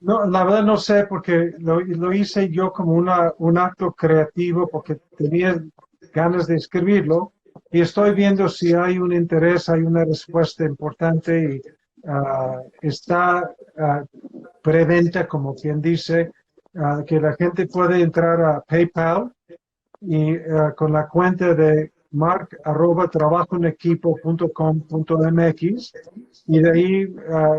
No, la verdad no sé, porque lo hice yo como un acto creativo, porque tenía ganas de escribirlo, y estoy viendo si hay un interés, hay una respuesta importante, y está preventa, como quien dice, que la gente puede entrar a PayPal y con la cuenta de mark@trabajoenequipo.com.mx y de ahí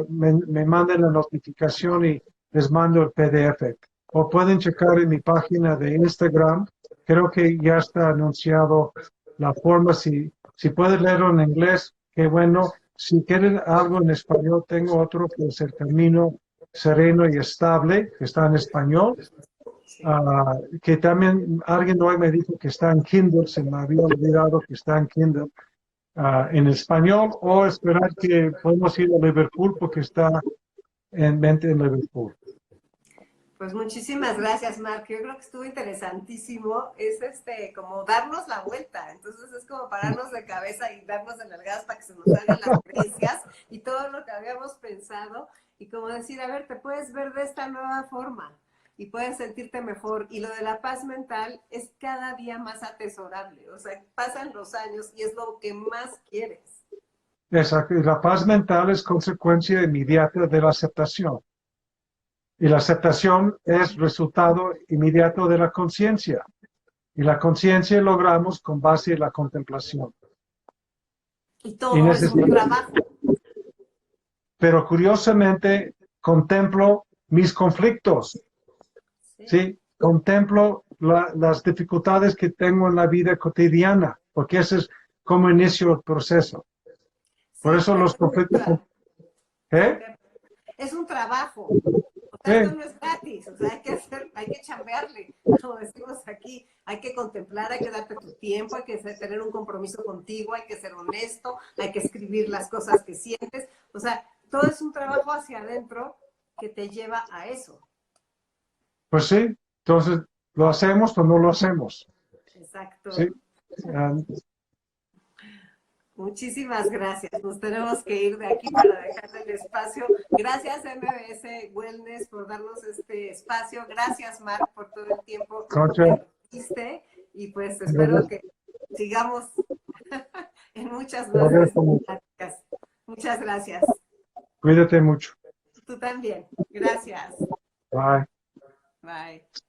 me mandan la notificación y les mando el PDF. O pueden checar en mi página de Instagram, creo que ya está anunciado la forma, si pueden leerlo en inglés, qué bueno. Si quieren algo en español, tengo otro que es El Camino sereno y estable, que está en español. Sí. Que también alguien hoy me dijo que está en Kindle, se me había olvidado que está en Kindle en español, o esperar que podemos ir a Liverpool porque está en mente en Liverpool. Pues muchísimas gracias, Mark. Yo creo que estuvo interesantísimo. Es como darnos la vuelta. Entonces es como pararnos de cabeza y darnos de nalgadas para que se nos salgan las creencias y todo lo que habíamos pensado. Y como decir, a ver, te puedes ver de esta nueva forma y puedes sentirte mejor. Y lo de la paz mental es cada día más atesorable. O sea, pasan los años y es lo que más quieres. Exacto. Y la paz mental es consecuencia inmediata de la aceptación. Y la aceptación es resultado inmediato de la conciencia. Y la conciencia logramos con base en la contemplación. Y Y todo es un trabajo. pero curiosamente contemplo mis conflictos, Sí, ¿sí? Contemplo las dificultades que tengo en la vida cotidiana, porque ese es como inicio el proceso. Por sí, eso pero los conflictos, sí, ¿eh? es un trabajo. O sea, esto Sí, no es gratis, o sea, hay que chambearle, como decimos aquí, hay que contemplar, hay que darte tu tiempo, hay que tener un compromiso contigo, hay que ser honesto, hay que escribir las cosas que sientes, o sea, todo es un trabajo hacia adentro que te lleva a eso. pues sí. Entonces, ¿lo hacemos o no lo hacemos? Sí. Exacto. Ah, Muchísimas gracias. Nos tenemos que ir de aquí para dejar el espacio. Gracias MBS Wellness por darnos este espacio. Gracias Marc por todo el tiempo que Concha, nos diste y pues espero que sigamos en muchas más de estas pláticas. Muchas gracias. cuídate mucho. Tú también. Gracias. Bye. Bye.